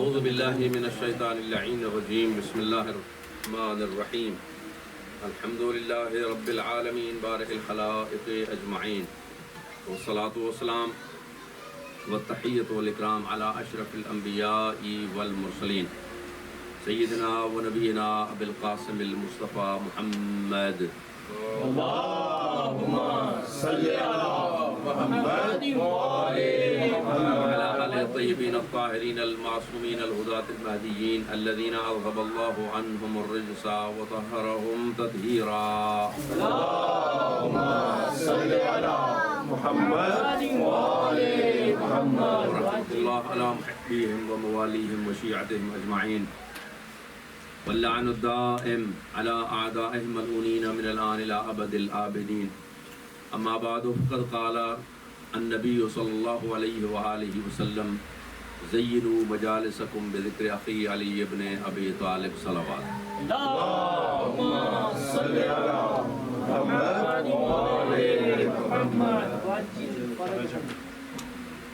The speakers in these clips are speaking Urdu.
اعوذ باللہ من الشیطان اللعین الرجیم بسم اللہ الرحمن الرحیم الحمد للہ رب العالمین بارئ الخلائق اجمعین والصلاة والسلام والتحیۃ والاکرام علی اشرف الانبیاء والمرسلین سیدنا و نبینا ابی القاسم المصطفیٰ محمد اللهم صل على محمد وعلى وعلى آل الطيبين الطاهرين المعصومين الهداة المهديين الذين أذهب الله عنهم الرجس وطهرهم تطهيرا. اللهم صل على محمد وعلى محمد ورحمة الله على محبيهم ومواليهم وشيعتهم أجمعين واللعن الدائم على أعدائهم ملعونين من الآن إلى أبد الآبدين. أما بعد فقد قال النبي صلى الله عليه وآله وسلم زينوا مجالسكم بذكر أخي علي بن أبي طالب صلوات. اللهم صل على محمد وعلى محمد.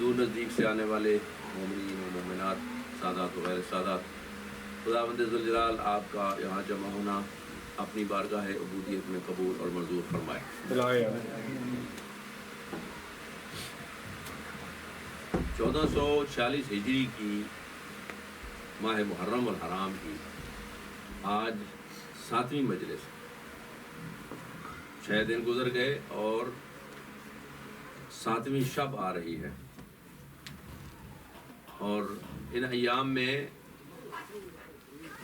دور نزدیک سے آنے والے مومنین و مومنات، سادات و غیر سادات، خداوند ذوالجلال آپ کا یہاں جمع ہونا اپنی بارگاہ عبودیت میں قبول اور منظور فرمائے. 1446 ہجری کی ماہ محرم الحرام کی آج 7ویں مجلس، 6 دن گزر گئے اور 7ویں شب آ رہی ہے. اور ان ایام میں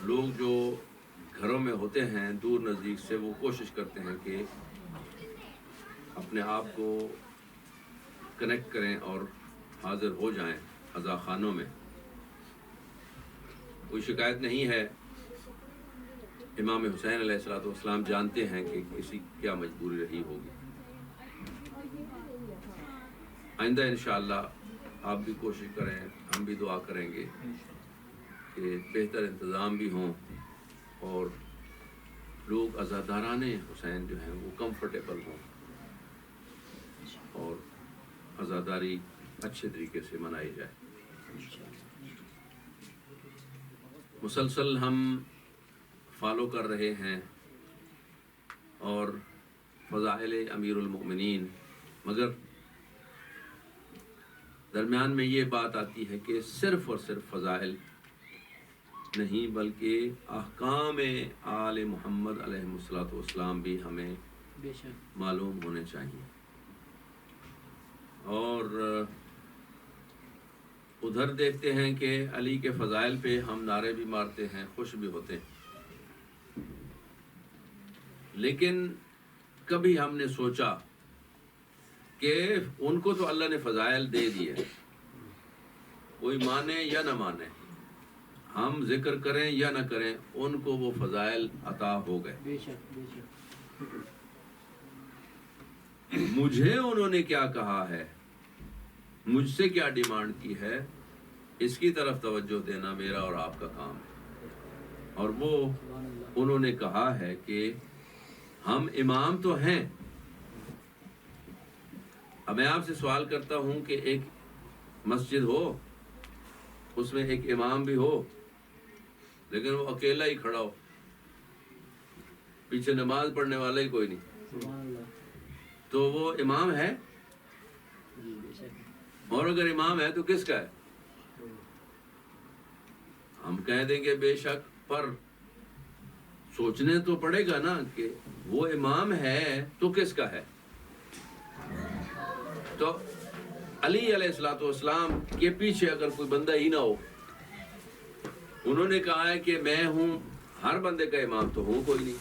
لوگ جو گھروں میں ہوتے ہیں دور نزدیک سے، وہ کوشش کرتے ہیں کہ اپنے آپ کو کنیکٹ کریں اور حاضر ہو جائیں عزا خانوں میں. کوئی شکایت نہیں ہے. امام حسین علیہ السلام جانتے ہیں کہ کسی کیا مجبوری رہی ہوگی. آئندہ انشاءاللہ آپ بھی کوشش کریں، ہم بھی دعا کریں گے کہ بہتر انتظام بھی ہوں اور لوگ عزاداران حسین جو ہیں وہ کمفرٹیبل ہوں اور عزاداری اچھے طریقے سے منائی جائے. مسلسل ہم فالو کر رہے ہیں اور فضائل امیر المؤمنین، مگر درمیان میں یہ بات آتی ہے کہ صرف اور صرف فضائل نہیں بلکہ احکام آل محمد علیہ السلام بھی ہمیں معلوم ہونے چاہیے. اور ادھر دیکھتے ہیں کہ علی کے فضائل پہ ہم نعرے بھی مارتے ہیں، خوش بھی ہوتے ہیں، لیکن کبھی ہم نے سوچا کہ ان کو تو اللہ نے فضائل دے دیے، کوئی مانے یا نہ مانے، ہم ذکر کریں یا نہ کریں، ان کو وہ فضائل عطا ہو گئے. مجھے انہوں نے کیا کہا ہے، مجھ سے کیا ڈیمانڈ کی ہے، اس کی طرف توجہ دینا میرا اور آپ کا کام ہے. اور وہ انہوں نے کہا ہے کہ ہم امام تو ہیں. اب میں آپ سے سوال کرتا ہوں کہ ایک مسجد ہو، اس میں ایک امام بھی ہو، لیکن وہ اکیلا ہی کھڑا ہو، پیچھے نماز پڑھنے والا ہی کوئی نہیں، تو وہ امام ہے؟ اور اگر امام ہے تو کس کا ہے؟ ہم کہہ دیں گے بے شک، پر سوچنے تو پڑے گا نا کہ وہ امام ہے تو کس کا ہے. تو علی علیہ السلام کے پیچھے اگر کوئی بندہ ہی نہ ہو، انہوں نے کہا ہے کہ میں ہوں، ہر بندے کا امام تو ہوں کوئی نہیں.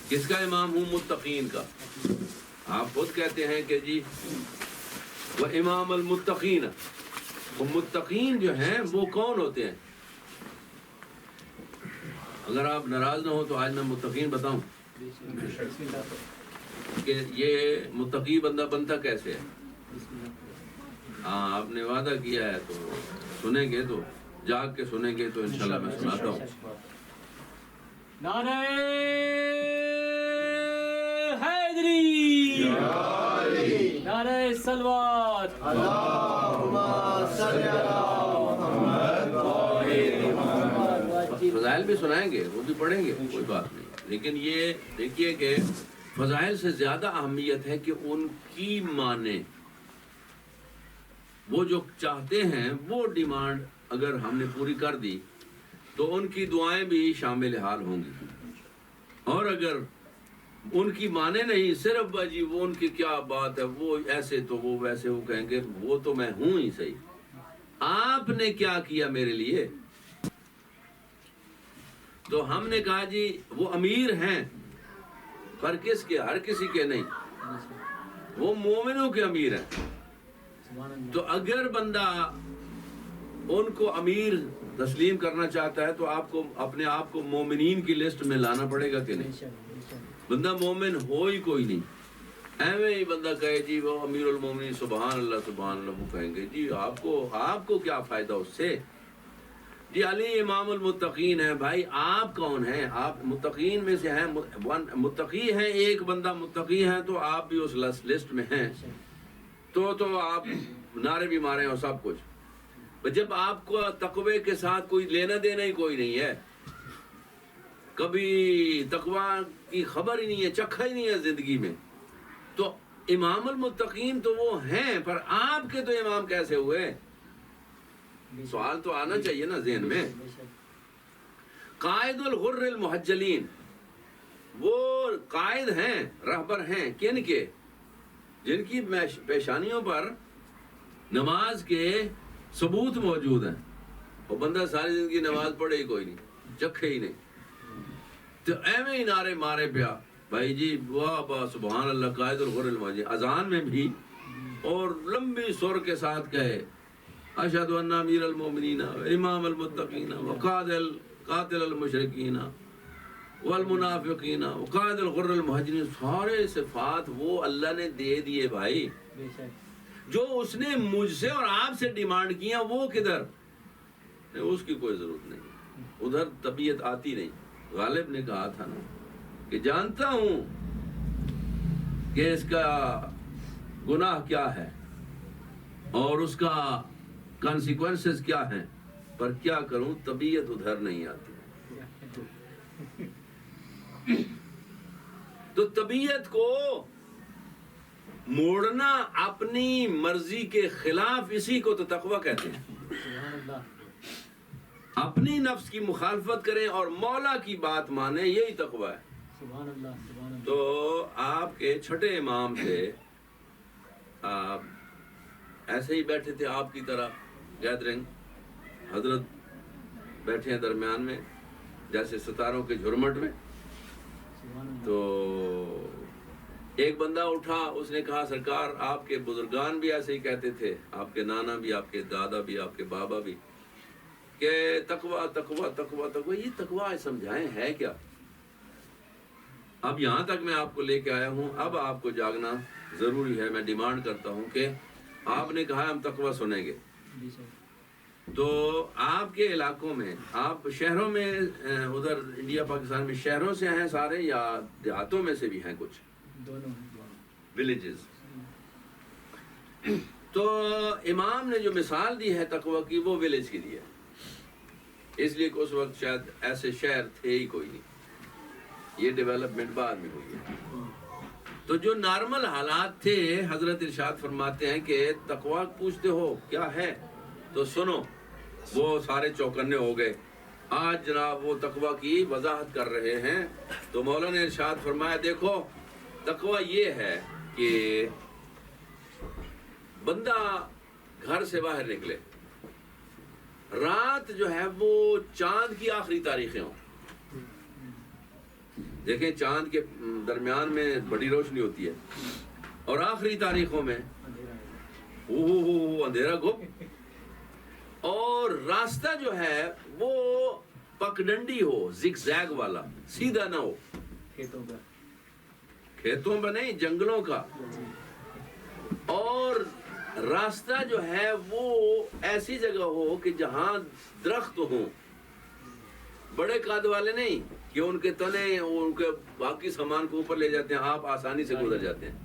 کس کا امام ہوں؟ متقین کا. آپ خود کہتے ہیں کہ جی وہ امام المتقین. وہ متقین جو ہیں وہ کون ہوتے ہیں؟ اگر آپ ناراض نہ ہو تو آج میں متقین بتاؤں کہ یہ متقی بندہ بنتا کیسے ہے. ہاں، آپ نے وعدہ کیا ہے تو سنیں گے، تو جاگ کے سنیں گے تو انشاءاللہ میں سناتا ہوں. نعرہ حیدری، نعرہ صلوات، اللهم صل على محمد فضائل بھی سنائیں گے، وہ بھی پڑھیں گے، کوئی بات نہیں، لیکن یہ دیکھیے کہ فضائل سے زیادہ اہمیت ہے کہ ان کی مانیں، وہ جو چاہتے ہیں وہ ڈیمانڈ اگر ہم نے پوری کر دی تو ان کی دعائیں بھی شامل حال ہوں گی، اور اگر ان کی مانے نہیں، صرف جی وہ ان کی کیا بات ہے، وہ ایسے تو وہ ویسے، وہ کہیں گے وہ تو میں ہوں ہی صحیح، آپ نے کیا کیا میرے لیے؟ تو ہم نے کہا جی وہ امیر ہیں، پر کس کے؟ ہر کسی کے نہیں، وہ مومنوں کے امیر ہیں۔ تو اگر بندہ ان کو امیر تسلیم کرنا چاہتا ہے تو آپ کو اپنے آپ کو مومنین کی لسٹ میں لانا پڑے گا کہ نہیں؟ بندہ مومن ہو ہی کوئی نہیں، ایویں ہی بندہ کہے جی وہ امیر المومنین سبحان اللہ، وہ کہیں گے جی آپ کو کیا فائدہ اس سے؟ جی علی امام المتقین ہے، بھائی آپ کون ہیں؟ آپ متقین میں سے ہیں، متقی ہیں، ایک بندہ متقی ہیں تو آپ بھی اس لسٹ میں ہیں، تو آپ نعرے بھی مارے اور سب کچھ، جب آپ کو تقوی کے ساتھ کوئی لینا دینا ہی کوئی نہیں ہے، کبھی تقوی کی خبر ہی نہیں ہے، چکھا ہی نہیں ہے زندگی میں، تو امام المتقین تو وہ ہیں، پر آپ کے تو امام کیسے ہوئے؟ سوال تو آنا چاہیے نا ذہن میں۔ قائد الغر المحجلین، وہ قائد ہیں، رہبر ہیں، کن کے؟ جن کی پیشانیوں پر نماز کے ثبوت موجود ہیں، وہ بندہ ساری زندگی نماز پڑھے ہی کوئی نہیں، چکھے ہی نہیں، تو ایویں ہی نعرے مارے پیا بھائی جی واہ واہ سبحان اللہ قائد الغر المحجلین، اذان میں بھی، اور لمبی سر کے ساتھ کہے اشہد ان امیر المومنین امام المتقین قاتل المشرکین والمنافقین وقائد الغر المحجلین، سارے صفات وہ اللہ نے دے دیے بھائی، جو اس نے مجھ سے اور آپ سے ڈیمانڈ کیا وہ کدھر؟ اس کی کوئی ضرورت نہیں، ادھر طبیعت آتی نہیں۔ غالب نے کہا تھا نا کہ جانتا ہوں کہ اس کا گناہ کیا ہے اور اس کا کانسیکوینسز کیا ہیں، پر کیا کروں طبیعت ادھر نہیں آتی۔ تو طبیعت کو موڑنا اپنی مرضی کے خلاف، اسی کو تو تقویٰ کہتے ہیں۔ اپنی نفس کی مخالفت کریں اور مولا کی بات مانیں، یہی تقویٰ ہے۔ تو آپ کے چھٹے امام تھے، آپ ایسے ہی بیٹھے تھے آپ کی طرح گیدرنگ، حضرت بیٹھے ہیں درمیان میں جیسے ستاروں کے جھرمٹ میں، تو ایک بندہ اٹھا، اس نے کہا سرکار آپ کے بزرگان بھی ایسے ہی کہتے تھے، آپ کے نانا بھی، آپ کے دادا بھی، آپ کے بابا بھی، کہ تقویٰ تقویٰ تقویٰ تقویٰ، یہ تقویٰ سمجھائیں ہے کیا؟ اب یہاں تک میں آپ کو لے کے آیا ہوں، اب آپ کو جاگنا ضروری ہے۔ میں ڈیمانڈ کرتا ہوں کہ آپ نے کہا ہم تقویٰ سنیں گے، تو آپ کے علاقوں میں، آپ شہروں میں، ادھر انڈیا پاکستان میں شہروں سے ہیں سارے یا دیہاتوں میں سے بھی ہیں کچھ؟ ولیجز۔ تو امام نے جو مثال دی ہے تقویٰ کی وہ ولیج کی دی ہے، اس لیے کہ اس وقت شاید ایسے شہر تھے ہی کوئی نہیں، یہ ڈیولپمنٹ بعد میں ہوئی ہے۔ تو جو نارمل حالات تھے، حضرت ارشاد فرماتے ہیں کہ تقویٰ پوچھتے ہو کیا ہے تو سنو، وہ سارے چوکنے ہو گئے۔ آج جناب وہ تقویٰ کی وضاحت کر رہے ہیں، تو مولا نے ارشاد فرمایا دیکھو تقویٰ یہ ہے کہ بندہ گھر سے باہر نکلے، رات جو ہے وہ چاند کی آخری تاریخیں ہوں، دیکھیں چاند کے درمیان میں بڑی روشنی ہوتی ہے اور آخری تاریخوں میں اندھیرا گپ، اور راستہ جو ہے وہ پکڈنڈی ہو، زگ زیگ والا، سیدھا نہ ہو، کھیتوں میں نہیں جنگلوں کا، اور راستہ جو ہے وہ ایسی جگہ ہو کہ جہاں درخت ہوں، بڑے قد والے نہیں کہ ان کے تنے ان کے باقی سامان کو اوپر لے جاتے ہیں، آپ آسانی سے گزر جاتے ہیں،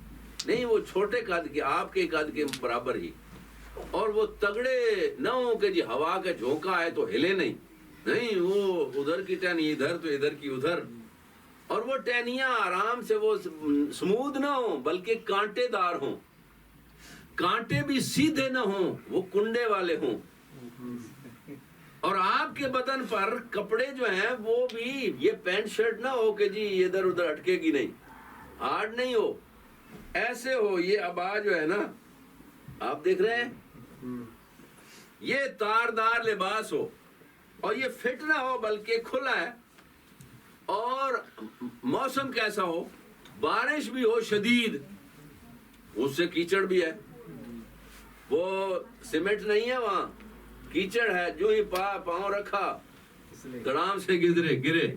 نہیں وہ چھوٹے قد کے، آپ کے قد کے برابر ہی، اور وہ تگڑے نہ ہوں کہ جی ہوا کا جھونکا ہے تو ہلے نہیں، نہیں وہ ادھر کی ٹہنی ادھر تو ادھر کی ادھر، اور وہ ٹہنیاں آرام سے وہ سموتھ نہ ہوں بلکہ کانٹے دار ہوں، کانٹے بھی سیدھے نہ ہوں، وہ کنڈے والے ہوں، اور آپ کے بدن پر کپڑے جو ہیں وہ بھی یہ پینٹ شرٹ نہ ہو کہ جی ادھر ادھر اٹکے گی نہیں، ہارڈ نہیں ہو، ایسے ہو، یہ ابا جو ہے نا آپ دیکھ رہے ہیں یہ تاردار لباس ہو، اور یہ فٹ نہ ہو بلکہ کھلا ہے، اور موسم کیسا ہو، بارش بھی ہو شدید، اس سے کیچڑ بھی ہے، وہ سیمنٹ نہیں ہے وہاں، کیچڑ ہے، جو ہی پاؤں رکھا گرام سے گرے،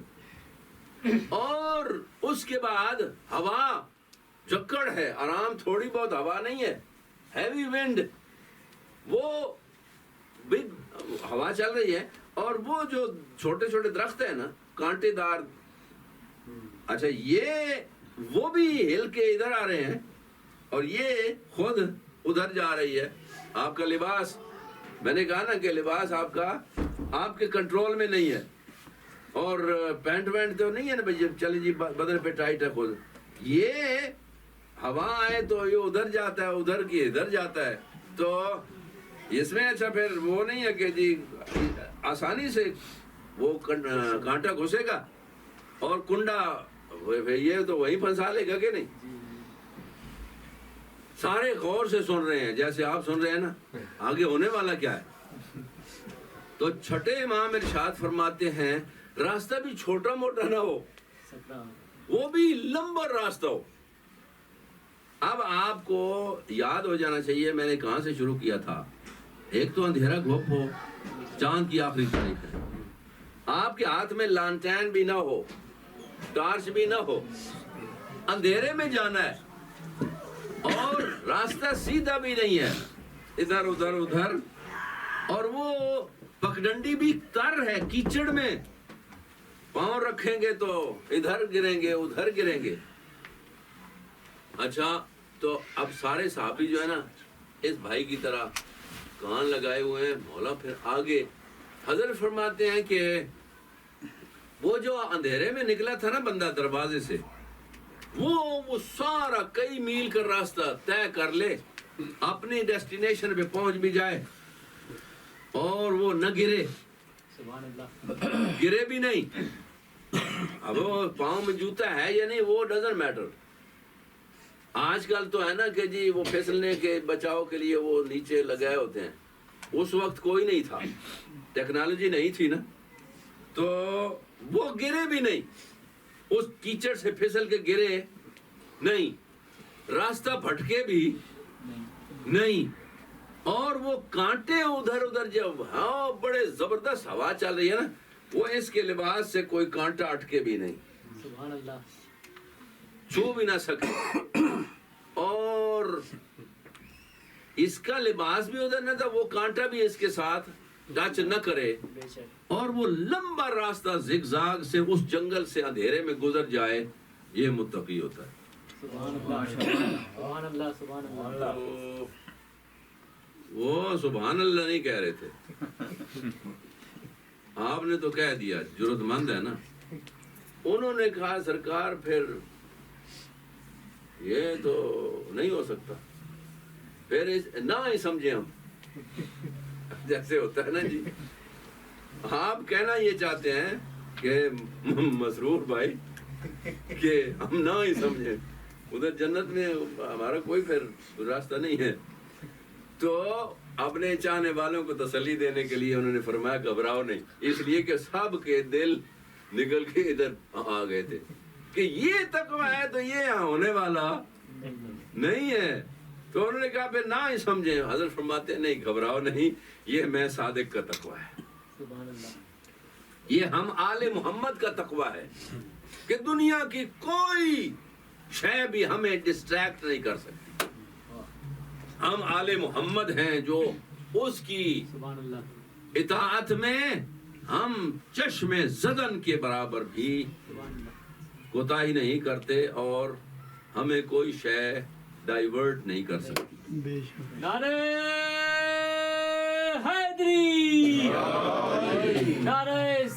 اور اس کے بعد ہوا جکڑ ہے، آرام تھوڑی بہت ہوا نہیں ہے، ہیوی ونڈ، وہ بگ ہوا چل رہی ہے، اور وہ جو چھوٹے چھوٹے درخت ہیں نا کانٹے دار، اچھا یہ وہ بھی ہل کے ادھر آ رہے ہیں، اور یہ خود ادھر جا رہی ہے، آپ کا لباس، میں نے کہا نا کہ لباس آپ کا آپ کے کنٹرول میں نہیں ہے، اور پینٹ وینٹ تو نہیں ہے نا بھائی چلے جی بدن پہ ٹائٹ ہے خود، یہ ہوا آئے تو یہ ادھر جاتا ہے، ادھر کی ادھر جاتا ہے، تو اس میں اچھا پھر وہ نہیں ہے کہ جی آسانی سے وہ کانٹا گھسے گا اور کنڈا یہ تو وہیں پھنسا لے گا کہ نہیں، سارے غور سے سن رہے ہیں جیسے آپ سن رہے ہیں نا، آگے ہونے والا کیا ہے۔ تو چھٹے امام ارشاد فرماتے ہیں راستہ بھی چھوٹا موٹا نہ ہو، وہ بھی لمبا راستہ ہو۔ اب آپ کو یاد ہو جانا چاہیے میں نے کہاں سے شروع کیا تھا، ایک تو اندھیرا گھپ ہو، چاند کی آخری تاریخ ہے، آپ کے ہاتھ میں لانٹین بھی نہ ہو، ٹارچ بھی نہ ہو، اندھیرے میں جانا ہے، اور راستہ سیدھا بھی نہیں ہے، ادھر ادھر ادھر، اور وہ پگڈنڈی بھی تر ہے کیچڑ میں، پاؤں رکھیں گے تو ادھر گریں گے ادھر گریں گے۔ اچھا تو اب سارے صحابی جو ہے نا اس بھائی کی طرح کان لگائے ہوئے ہیں، مولا پھر آگے حضرت فرماتے ہیں کہ وہ جو اندھیرے میں نکلا تھا نا بندہ دروازے سے، وہ سارا کئی میل کا راستہ طے کر لے، اپنی ڈیسٹینیشن پہ پہنچ بھی جائے، اور وہ نہ گرے، گرے بھی نہیں، اب وہ پاؤں میں جوتا ہے یا نہیں وہ ڈزنٹ میٹر۔ آج کل تو ہے نا کہ جی وہ پھسلنے کے بچاؤ کے لیے وہ نیچے لگائے ہوتے ہیں، اس وقت کوئی نہیں تھا، ٹیکنالوجی نہیں تھی نا، تو وہ گرے بھی نہیں، اس کیچڑ سے پھسل کے گرے نہیں، راستہ بھٹکے بھی نہیں، اور وہ کانٹے ادھر ادھر جب ہاں بڑے زبردست ہوا چل رہی ہے نا، وہ اس کے لباس سے کوئی کانٹا اٹکے بھی نہیں، سبحان اللہ، چھو بھی نہ سکے، اور اس کا لباس بھی ادھر نہ تھا، وہ کانٹا بھی اس کے ساتھ ٹچ نہ کرے، بے شک، اور وہ لمبا راستہ زگزاگ سے اس جنگل سے اندھیرے میں گزر جائے، یہ متقی ہوتا ہے۔ سبحان اللہ، سبحان اللہ، سبحان اللہ، وہ سبحان اللہ نہیں کہہ رہے تھے، آپ نے تو کہہ دیا، جرت مند ہے نا، انہوں نے کہا سرکار پھر یہ تو نہیں ہو سکتا، پھر نہ ہی سمجھے ہم، جیسے ہوتا ہے نا جی، آپ کہنا یہ چاہتے ہیں کہ مسرور بھائی کہ ہم نہ ہی سمجھیں، ادھر جنت میں ہمارا کوئی پھر راستہ نہیں ہے۔ تو اپنے چاہنے والوں کو تسلی دینے کے لیے انہوں نے فرمایا گھبراؤ نہیں، اس لیے کہ سب کے دل نکل کے ادھر آ گئے تھے کہ یہ تقویٰ ہے تو یہ ہونے والا نہیں ہے، تو انہوں نے کہا پھر نہ ہی سمجھیں، حضرت فرماتے ہیں نہیں گھبراؤ نہیں، یہ میں صادق کا تقویٰ ہے، سبحان اللہ، یہ ہم آل محمد کا تقویٰ ہے کہ دنیا کی کوئی شے بھی ہمیں ڈسٹریکٹ نہیں کر سکتی، ہم آل محمد ہیں جو اس کی سبحان اللہ، اطاعت میں ہم چشم زدن کے برابر بھی سبحان اللہ، کوتاہی نہیں کرتے، اور ہمیں کوئی شے ڈائیورٹ نہیں کر سکتی۔ نعرہ حیدری، نعرہ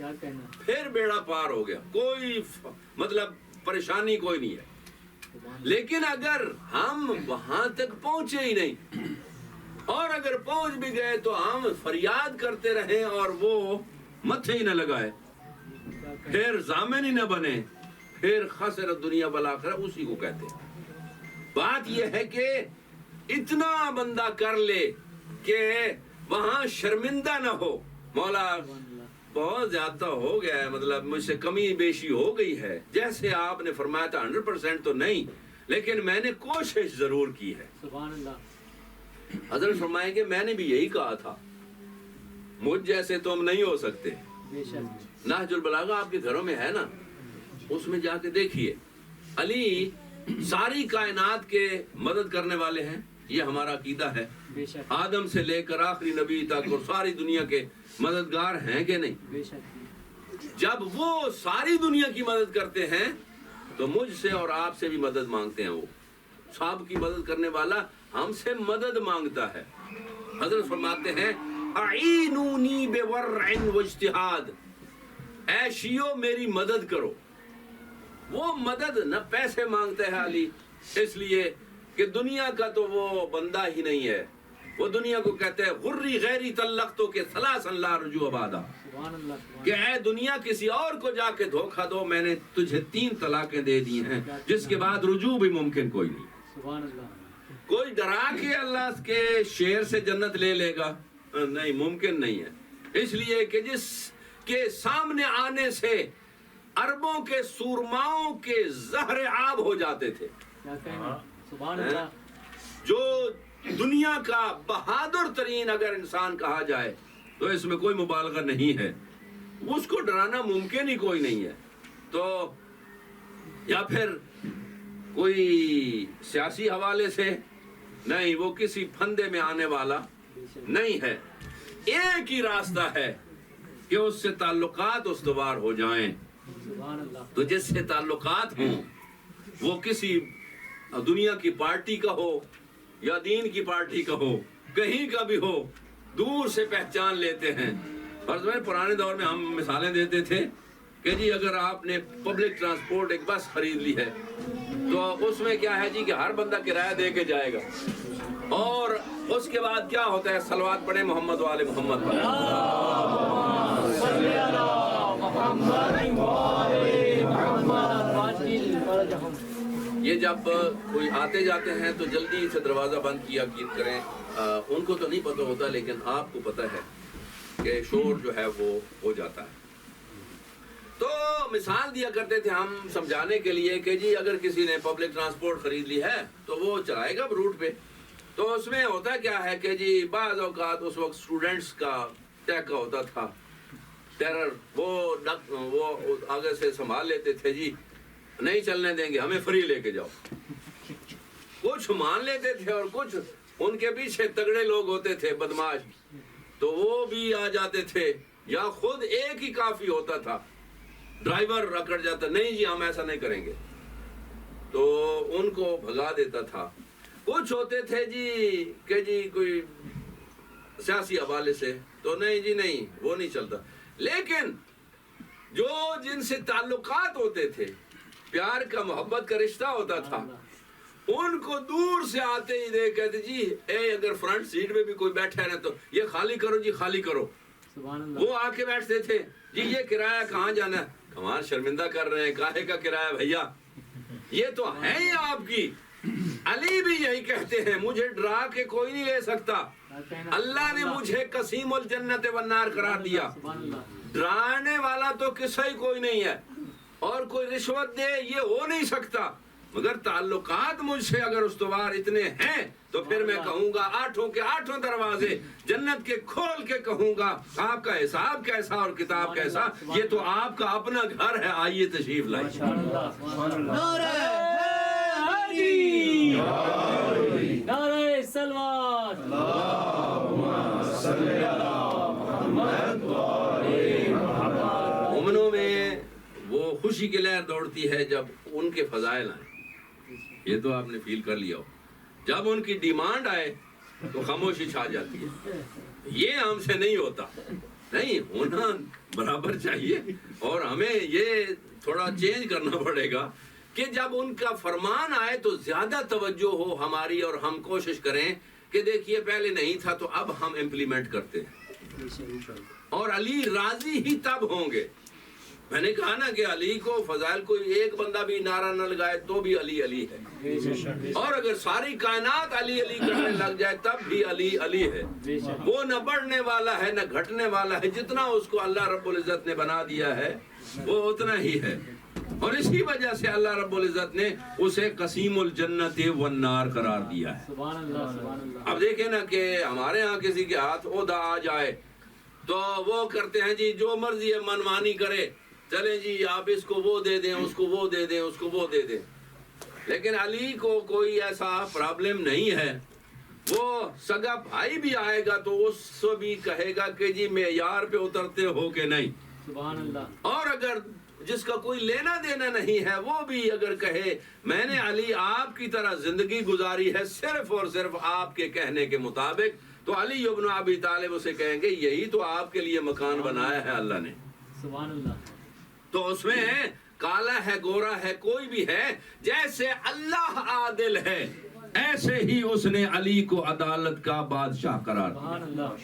کیا کہنا. پھر بیڑا پار ہو گیا، کوئی مطلب پریشانی کوئی نہیں ہے. لیکن اگر ہم وہاں تک پہنچے ہی نہیں، اور اگر پہنچ بھی گئے تو ہم فریاد کرتے رہیں اور وہ متھے ہی نہ لگائے، پھر ضامن ہی نہ بنے، پھر خسر دنیا والآخرہ اسی کو کہتے ہیں. بات یہ ہے کہ اتنا بندہ کر لے کہ وہاں شرمندہ نہ ہو. مولا بہت زیادہ ہو گیا ہے، مطلب مجھ سے کمی بیشی ہو گئی ہے، جیسے آپ نے فرمایا تھا 100% تو نہیں، لیکن میں نے کوشش ضرور کی ہے. سبحان اللہ. حضرت فرمائیں کہ میں نے بھی یہی کہا تھا، مجھ جیسے تم نہیں ہو سکتے. بے شک. نہج البلاغہ آپ کے گھروں میں ہے نا، اس میں جا کے دیکھیے. علی ساری کائنات کے مدد کرنے والے ہیں، یہ ہمارا عقیدہ ہے. بے شک. آدم سے لے کر آخری نبی تک اور ساری دنیا کے مددگار ہیں کہ نہیں؟ بے شک. جب وہ ساری دنیا کی مدد کرتے ہیں تو مجھ سے اور آپ سے بھی مدد مانگتے ہیں. وہ سب کی مدد کرنے والا ہم سے مدد مانگتا ہے. حضرت فرماتے ہیں اعینونی بورع واجتہاد، اے شیعو میری مدد کرو. وہ مدد نہ پیسے مانگتا ہے علی، اس لیے کہ دنیا کا تو وہ بندہ ہی نہیں ہے. وہ دنیا کو کہتے ہیں غری غیری طلقتو کے ثلاثا لا رجوع بعدا، سبحان اللہ. کہ اے دنیا کسی اور کو جا کے دھوکہ دو، میں نے تجھے 3 طلاقیں دے دی ہیں جس کے بعد رجوع بھی ممکن کوئی نہیں. سبحان اللہ. کوئی ڈرا کے اللہ کے شیر سے جنت لے لے گا؟ نہیں، ممکن نہیں ہے. اس لیے کہ جس کے سامنے آنے سے عربوں کے سورماؤں کے زہر آب ہو جاتے تھے، کیا کہنا. سبحان اللہ. جو دنیا کا بہادر ترین اگر انسان کہا جائے تو اس میں کوئی مبالغہ نہیں ہے، اس کو ڈرانا ممکن ہی کوئی نہیں ہے. تو یا پھر کوئی سیاسی حوالے سے نہیں، وہ کسی پھندے میں آنے والا نہیں ہے. ایک ہی راستہ ہے کہ اس سے تعلقات استوار ہو جائیں. سبحان اللہ. تو جس سے تعلقات ہوں، وہ کسی دنیا کی پارٹی کا ہو یا دین کی پارٹی کا ہو، کہیں کا بھی ہو، دور سے پہچان لیتے ہیں. اور پرانے دور میں ہم مثالیں دیتے تھے کہ جی اگر آپ نے پبلک ٹرانسپورٹ ایک بس خرید لی ہے تو اس میں کیا ہے جی کہ ہر بندہ کرایہ دے کے جائے گا، اور اس کے بعد کیا ہوتا ہے، صلوات پڑھیں محمد والے محمد پر. یہ جب کوئی آتے جاتے ہیں تو جلدی سے دروازہ بند کیا کریں. ان کو تو نہیں پتہ ہوتا لیکن آپ کو پتہ ہے کہ شور جو ہے وہ ہو جاتا ہے. تو مثال دیا کرتے تھے ہم سمجھانے کے لیے کہ جی اگر کسی نے پبلک ٹرانسپورٹ خرید لی ہے تو وہ چلائے گا روٹ پہ. تو اس میں ہوتا کیا ہے کہ جی بعض اوقات اس وقت اسٹوڈنٹس کا ٹیکا ہوتا تھا، ٹیرر، وہ آگے سے سنبھال لیتے تھے، جی نہیں چلنے دیں گے، ہمیں فری لے کے جاؤ. کچھ مان لیتے تھے اور کچھ ان کے پیچھے تگڑے لوگ ہوتے تھے بدماش، تو وہ بھی آ جاتے تھے، یا خود ایک ہی کافی ہوتا تھا، ڈرائیور اکڑ جاتا، نہیں جی ہم ایسا نہیں کریں گے، تو ان کو بھگا دیتا تھا. کچھ ہوتے تھے جی کہ جی کوئی سیاسی حوالے سے، تو نہیں جی نہیں وہ نہیں چلتا. لیکن جو جن سے تعلقات ہوتے تھے، پیار کا محبت کا رشتہ ہوتا تھا، ان کو دور سے آتے ہی دیکھ کہتے جی اے اگر فرنٹ سیٹ میں بھی کوئی بیٹھا ہے نا تو یہ خالی کرو جی، خالی کرو. وہ آ کے بیٹھتے تھے، جی یہ کرایہ کہاں جانا ہے، کمال شرمندہ کر رہے ہیں، کاہے کا کرایہ بھیا، یہ تو ہے ہی آپ کی. علی بھی یہی کہتے ہیں مجھے ڈرا کے کوئی نہیں لے سکتا، اللہ نے مجھے قسیم الجنت والنار قرار دیا، ڈرانے والا تو کسی کوئی نہیں ہے، اور کوئی رشوت دے یہ ہو نہیں سکتا. مگر تعلقات مجھ سے اگر استوار اتنے ہیں تو پھر میں کہوں گا 8 کے 8 دروازے جنت کے کھول کے کہوں گا آپ کا حساب کیسا اور کتاب کیسا، یہ تو آپ کا اپنا گھر ہے، آئیے تشریف لائیے. نعرہ سلوات. مومنوں میں وہ خوشی کی لہر دوڑتی ہے جب ان کے فضائل آئیں، یہ تو آپ نے فیل کر لیا ہو. جب ان کی ڈیمانڈ آئے تو خاموشی چھا جاتی ہے، یہ ہم سے نہیں ہوتا. نہیں ہونا برابر چاہیے. اور ہمیں یہ تھوڑا چینج کرنا پڑے گا کہ جب ان کا فرمان آئے تو زیادہ توجہ ہو ہماری، اور ہم کوشش کریں کہ دیکھیے پہلے نہیں تھا تو اب ہم امپلیمنٹ کرتے ہیں. اور علی راضی ہی تب ہوں گے. میں نے کہا نا کہ علی کو فضائل کوئی ایک بندہ بھی نعرہ نہ لگائے تو بھی علی علی ہے، اور اگر ساری کائنات علی علی کرنے لگ جائے تب بھی علی علی ہے. وہ نہ بڑھنے والا ہے نہ گھٹنے والا ہے، جتنا اس کو اللہ رب العزت نے بنا دیا ہے وہ اتنا ہی ہے. اور اسی وجہ سے اللہ رب العزت نے اسے قسیم الجنت والنار قرار دیا ہے. سبحان اللہ سبحان اللہ. اب دیکھیں نا کہ ہمارے ہاں کسی کے ہاتھ عہدہ آ جائے تو وہ کرتے ہیں جی جو مرضی ہے منمانی کرے، چلیں جی آپ اس کو وہ دے دیں، اس کو وہ دے دیں، اس کو وہ دے دیں. لیکن علی کو کوئی ایسا پرابلم نہیں ہے. وہ سگا بھائی بھی آئے گا تو اس سے بھی کہے گا کہ جی معیار پہ اترتے ہو کہ نہیں. سبحان اللہ. اور اگر جس کا کوئی لینا دینا نہیں ہے وہ بھی اگر کہے میں نے علی آپ کی طرح زندگی گزاری ہے صرف اور صرف آپ کے کہنے کے مطابق، تو علی ابن ابی طالب اسے کہیں گے یہی تو آپ کے لیے مکان بنایا ہے اللہ نے. سبحان اللہ. تو اس میں کالا ہے گورا ہے کوئی بھی ہے، جیسے اللہ عادل ہے ایسے ہی اس نے علی کو عدالت کا بادشاہ قرار دیا. سبحان اللہ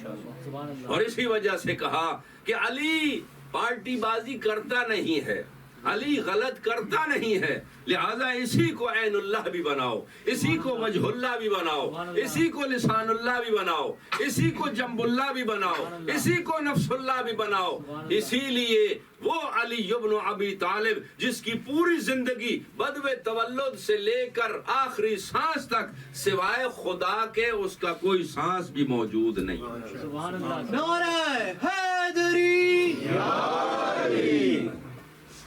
سبحان اللہ. اور اسی وجہ سے کہا کہ علی پارٹی بازی کرتا نہیں ہے، علی غلط کرتا نہیں ہے، لہذا اسی کو عین اللہ بھی بناؤ، اسی کو وجہ اللہ بھی بناؤ، اسی کو لسان اللہ بھی بناؤ، اسی کو جنب اللہ بھی بناؤ، اسی کو نفس اللہ بھی بناؤ. اسی لیے وہ علی ابن ابی طالب جس کی پوری زندگی بدو تولد سے لے کر آخری سانس تک سوائے خدا کے اس کا کوئی سانس بھی موجود نہیں. سبحان اللہ. نعرہ حیدری یا علی.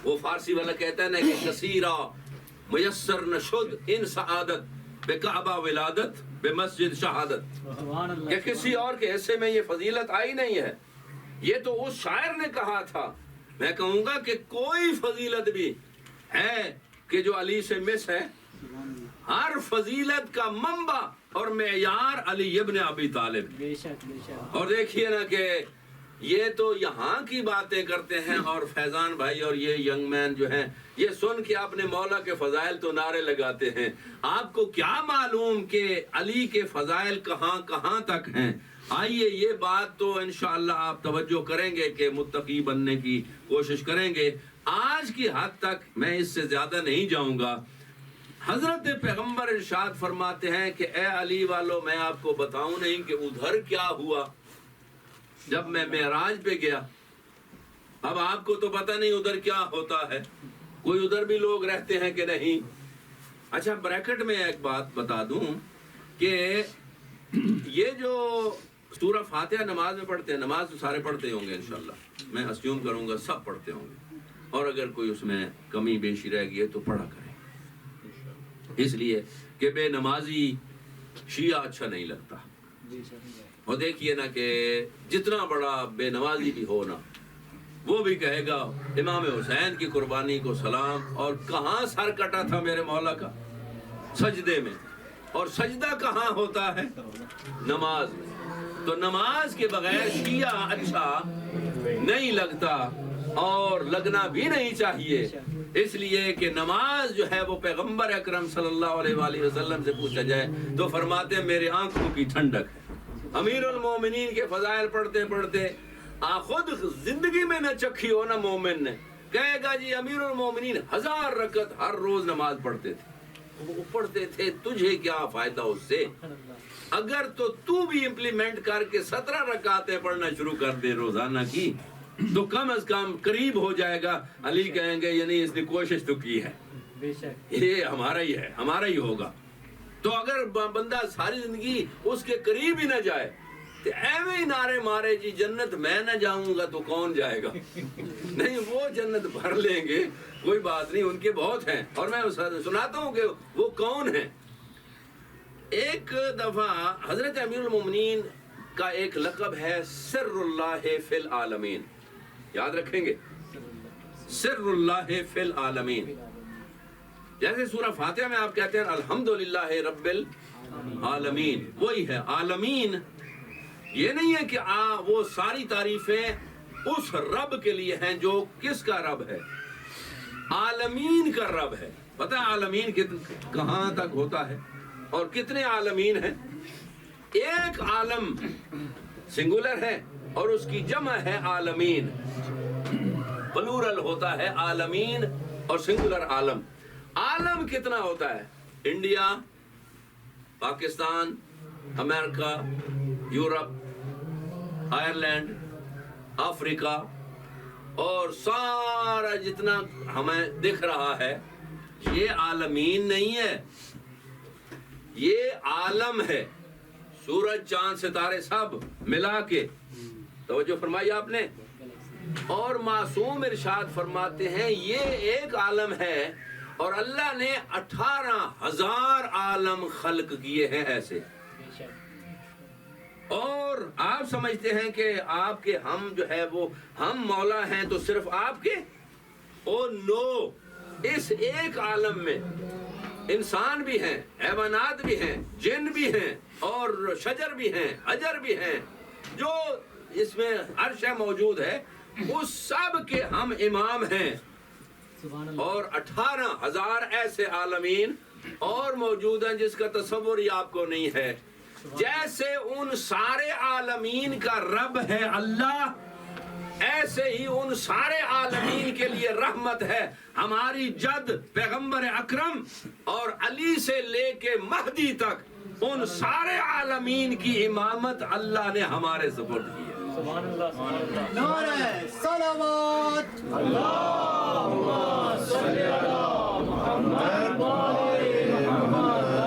وہ فارسی والا کہتا ہے نا کہ کثیرہ میسر نشد ان سعادت بے کعبہ ولادت بے مسجد شہادت. سبحان اللہ. کہ کسی اور کے حصے میں یہ فضیلت آئی نہیں ہے، یہ تو اس شاعر نے کہا تھا. میں کہوں گا کہ کوئی فضیلت بھی ہے کہ جو علی سے مس ہے. ہر فضیلت کا منبع اور معیار علی ابن ابی طالب. بے شک بے شک. اور دیکھیے نا کہ یہ تو یہاں کی باتیں کرتے ہیں، اور فیضان بھائی اور یہ ینگ مین جو ہیں یہ سن کے اپنے مولا کے فضائل تو نعرے لگاتے ہیں. آپ کو کیا معلوم کہ علی کے فضائل کہاں کہاں تک ہیں. آئیے یہ بات تو انشاءاللہ آپ توجہ کریں گے کہ متقی بننے کی کوشش کریں گے. آج کی حد تک میں اس سے زیادہ نہیں جاؤں گا. حضرت پیغمبر ارشاد فرماتے ہیں کہ اے علی والو میں آپ کو بتاؤں نہیں کہ ادھر کیا ہوا جب میں معراج پہ گیا. اب آپ کو تو پتہ نہیں ادھر کیا ہوتا ہے، کوئی ادھر بھی لوگ رہتے ہیں کہ نہیں. اچھا بریکٹ میں ایک بات بتا دوں کہ یہ جو سورہ فاتحہ نماز میں پڑھتے ہیں، نماز تو سارے پڑھتے ہوں گے انشاءاللہ، میں اسیوم کروں گا سب پڑھتے ہوں گے، اور اگر کوئی اس میں کمی بیشی رہ گئی ہے تو پڑھا کریں، اس لیے کہ بے نمازی شیعہ اچھا نہیں لگتا. اور دیکھیے نا کہ جتنا بڑا بے نمازی بھی ہو نا وہ بھی کہے گا امام حسین کی قربانی کو سلام. اور کہاں سر کٹا تھا میرے مولا کا؟ سجدے میں. اور سجدہ کہاں ہوتا ہے؟ نماز میں. تو نماز کے بغیر شیعہ اچھا نہیں لگتا اور لگنا بھی نہیں چاہیے، اس لیے کہ نماز جو ہے وہ پیغمبر اکرم صلی اللہ علیہ وآلہ وسلم سے پوچھا جائے تو فرماتے ہیں میرے آنکھوں کی ٹھنڈک ہے. امیر المومنین کے فضائل پڑھتے پڑھتے خود زندگی میں نہ چکھی ہو نا مومن نے، کہے گا جی امیر المومنین 1000 رکعت ہر روز نماز پڑھتے تھے. وہ پڑھتے تھے، تجھے کیا فائدہ اس سے؟ اگر تو بھی امپلیمنٹ کر کے 17 رکعتیں پڑھنا شروع کر دے روزانہ کی تو کم از کم قریب ہو جائے گا. علی کہیں گے یعنی اس نے کوشش تو کی ہے، یہ ہمارا ہی ہے، ہمارا ہی ہوگا. تو اگر بندہ ساری زندگی اس کے قریب ہی نہ جائے تو ایویں ہی نعرے مارے جی جنت میں نہ جاؤں گا تو کون جائے گا؟ نہیں، وہ جنت بھر لیں گے، کوئی بات نہیں، ان کے بہت ہیں. اور میں سناتا ہوں کہ وہ کون ہیں. ایک دفعہ حضرت امیر المومنین کا ایک لقب ہے سر اللہ فی العالمین، یاد رکھیں گے، سر اللہ فی العالمین. جیسے سورہ فاتحہ میں آپ کہتے ہیں الحمدللہ رب العالمین، وہی ہے عالمین. یہ نہیں ہے کہ وہ ساری تعریفیں اس رب کے لیے ہیں جو کس کا رب ہے؟ عالمین کا رب ہے. پتہ ہے عالمین کہاں تک ہوتا ہے اور کتنے عالمین ہیں؟ ایک عالم سنگولر ہے اور اس کی جمع ہے عالمین. پلورل ہوتا ہے عالمین اور سنگولر عالم. عالم کتنا ہوتا ہے؟ انڈیا، پاکستان، امریکہ، یورپ، آئرلینڈ، افریقہ اور سارا جتنا ہمیں دکھ رہا ہے یہ عالمین نہیں ہے، یہ عالم ہے. سورج، چاند، ستارے سب ملا کے. توجہ فرمائی آپ نے. اور معصوم ارشاد فرماتے ہیں یہ ایک عالم ہے اور اللہ نے 18,000 عالم خلق کیے ہیں ایسے. اور آپ سمجھتے ہیں کہ آپ کے ہم جو ہے وہ ہم مولا ہیں تو صرف آپ کے؟ او نو، اس ایک عالم میں انسان بھی ہیں، حیوانات بھی ہیں، جن بھی ہیں اور شجر بھی ہیں، حجر بھی ہیں، جو اس میں ہر شے موجود ہے، اس سب کے ہم امام ہیں. اور 18,000 ایسے عالمین اور موجود ہیں جس کا تصور ہی آپ کو نہیں ہے. جیسے ان سارے عالمین کا رب ہے اللہ، ایسے ہی ان سارے عالمین کے لیے رحمت ہے ہماری جد پیغمبر اکرم اور علی سے لے کے مہدی تک ان سارے عالمین کی امامت اللہ نے ہمارے سپرد کی ہے. سبحان اللہ، سبحان اللہ. نعرہ صلوات.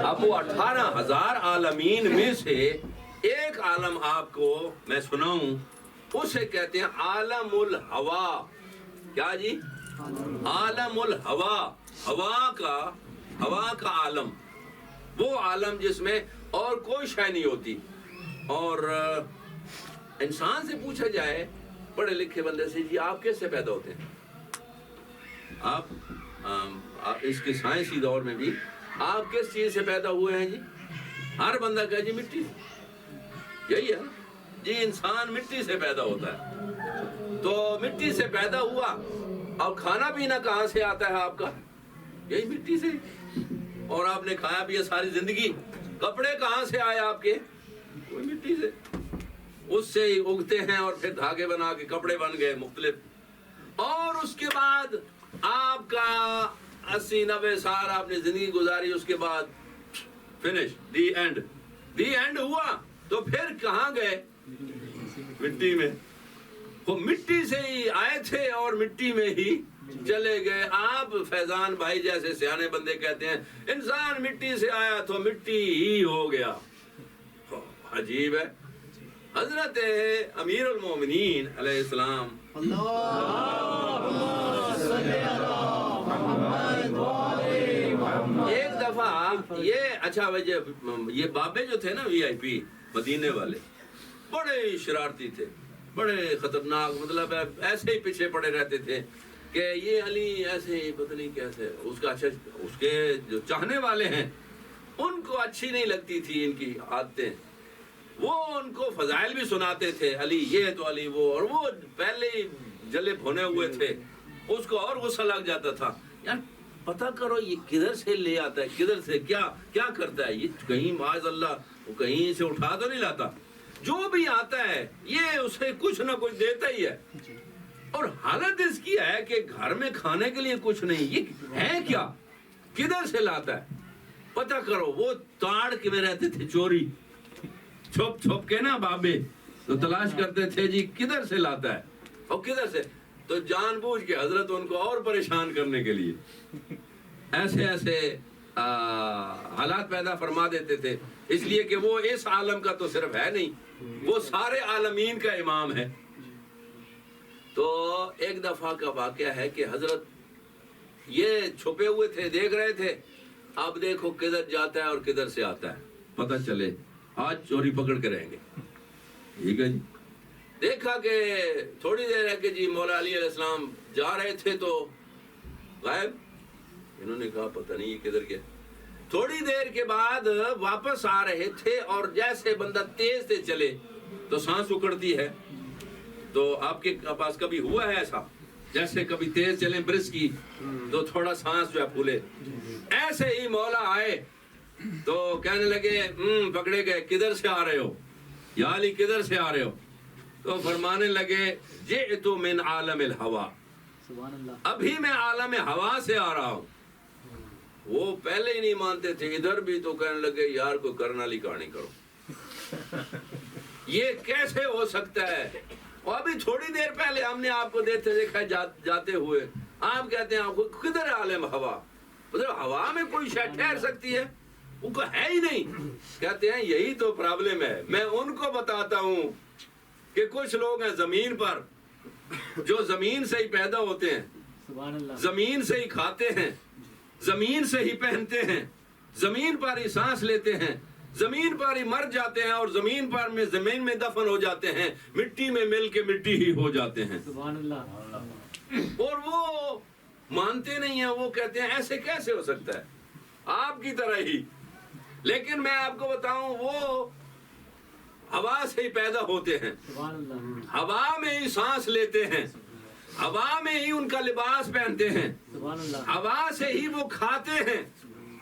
اب وہ 18,000 عالمین میں سے ایک عالم آپ کو میں سناؤں، اسے کہتے ہیں عالم الہوا. کیا جی؟ عالم الہوا. ہوا کا عالم، وہ عالم جس میں اور کوئی شے نہیں ہوتی. اور انسان سے پوچھا جائے، پڑھے لکھے بندے سے، جی آپ کیسے پیدا ہوتے ہیں؟ آپ اس کے سائنسی دور میں بھی آپ کس چیز سے پیدا ہوئے ہیں؟ جی ہر بندہ کہے جی مٹی سے. یہی ہے جی، انسان مٹی سے پیدا ہوتا ہے. تو مٹی سے پیدا ہوا اور کھانا پینا کہاں سے آتا ہے آپ کا؟ یہی مٹی سے. اور آپ نے کھایا پیا ساری زندگی. کپڑے کہاں سے آئے آپ کے؟ کوئی مٹی سے. اس سے ہی اگتے ہیں اور پھر دھاگے بنا کے کپڑے بن گئے مختلف. اور اس کے بعد آپ کا 80-90 سال آپ نے زندگی گزاری، اس کے بعد فنش، دی اینڈ ہوا. تو پھر کہاں گئے؟ مٹی میں. وہ مٹی سے ہی آئے تھے اور مٹی میں ہی چلے گئے. آپ فیضان بھائی جیسے سیانے بندے کہتے ہیں انسان مٹی سے آیا تو مٹی ہی ہو گیا. عجیب ہے. حضرت امیر المومنین علیہ السلام ایک دفعہ یہ بابے جو تھے نا VIP مدینے والے، بڑے شرارتی تھے، بڑے خطرناک. مطلب ایسے ہی پیچھے پڑے رہتے تھے کہ یہ علی ایسے ہی پتہ نہیں کیسے. اس کے جو چاہنے والے ہیں ان کو اچھی نہیں لگتی تھی ان کی عادتیں. وہ ان کو فضائل بھی سناتے تھے، علی یہ تو علی وہ. اور وہ پہلے ہی جلے بھونے ہوئے تھے، اس کو اور غصہ لگ جاتا تھا. یار پتہ کرو یہ کدھر سے لے آتا ہے، کدھر سے کیا کرتا ہے یہ. کہیں معاذ اللہ وہ کہیں سے اٹھا تو نہیں لاتا. جو بھی آتا ہے یہ اسے کچھ نہ کچھ دیتا ہی ہے. اور حالت اس کی ہے کہ گھر میں کھانے کے لیے کچھ نہیں. یہ ہے کیا؟ کدھر سے لاتا ہے؟ پتہ کرو. وہ تاڑ کے میں رہتے تھے، چوری چھپ کے نا بابے تو تلاش کرتے تھے جی کدھر سے لاتا ہے اور کدھر سے. تو جان بوجھ کے حضرت ان کو اور پریشان کرنے کے لیے ایسے حالات پیدا فرما دیتے تھے. اس لیے کہ وہ اس عالم کا تو صرف ہے نہیں، وہ سارے عالمین کا امام ہے. تو ایک دفعہ کا واقعہ ہے کہ حضرت یہ چھپے ہوئے تھے، دیکھ رہے تھے. اب دیکھو کدھر جاتا ہے اور کدھر سے آتا ہے، پتہ چلے آج چوری پکڑ کے رہیں گے. ٹھیک ہے جی. دیکھا کہ تھوڑی دیر ہے کہ جی مولا علی علیہ السلام جا رہے تھے تو غائب. انہوں نے کہا پتہ نہیں یہ کدھر گیا. تھوڑی دیر کے بعد واپس آ رہے تھے اور جیسے بندہ تیز سے چلے تو سانس اکڑتی ہے. تو آپ کے پاس کبھی ہوا ہے ایسا جیسے کبھی تیز چلیں برس کی تو تھوڑا سانس جو ہے پھولے؟ ایسے ہی مولا آئے تو کہنے لگے پکڑے گئے کدھر سے آ رہے ہو یا علی کدھر سے آ رہے ہو؟ تو فرمانے لگے جئت من عالم الہوا، سبحان اللہ، ابھی میں عالم ہوا سے آ رہا ہوں۔ وہ پہلے ہی نہیں مانتے تھے، ادھر بھی تو کہنے لگے یار کوئی کرنالی کہانی کرو، یہ کیسے ہو سکتا ہے؟ اور ابھی تھوڑی دیر پہلے ہم نے آپ کو دیکھا جاتے ہوئے، آپ کہتے ہیں آپ کو کدھر عالم ہوا؟ ادھر ہوا میں کوئی شے ٹھہر سکتی ہے؟ وہ کو ہے ہی نہیں۔ کہتے ہیں یہی تو پرابلم ہے۔ میں ان کو بتاتا ہوں کہ کچھ لوگ ہیں زمین پر جو زمین سے ہی پیدا ہوتے ہیں، سبحان اللہ، زمین سے ہی کھاتے ہیں، زمین سے ہی پہنتے ہیں، زمین پر ہی سانس لیتے ہیں، زمین پر ہی مر جاتے ہیں اور زمین میں دفن ہو جاتے ہیں، مٹی میں مل کے مٹی ہی ہو جاتے ہیں، سبحان اللہ، اور وہ مانتے نہیں ہیں۔ وہ کہتے ہیں ایسے کیسے ہو سکتا ہے؟ آپ کی طرح ہی۔ لیکن میں آپ کو بتاؤں وہ ہوا سے ہی پیدا ہوتے ہیں، سبحان اللہ، ہوا میں ہی سانس لیتے ہیں، ہوا میں ہی ان کا لباس پہنتے ہیں، سبحان اللہ، ہوا سے ہی وہ کھاتے ہیں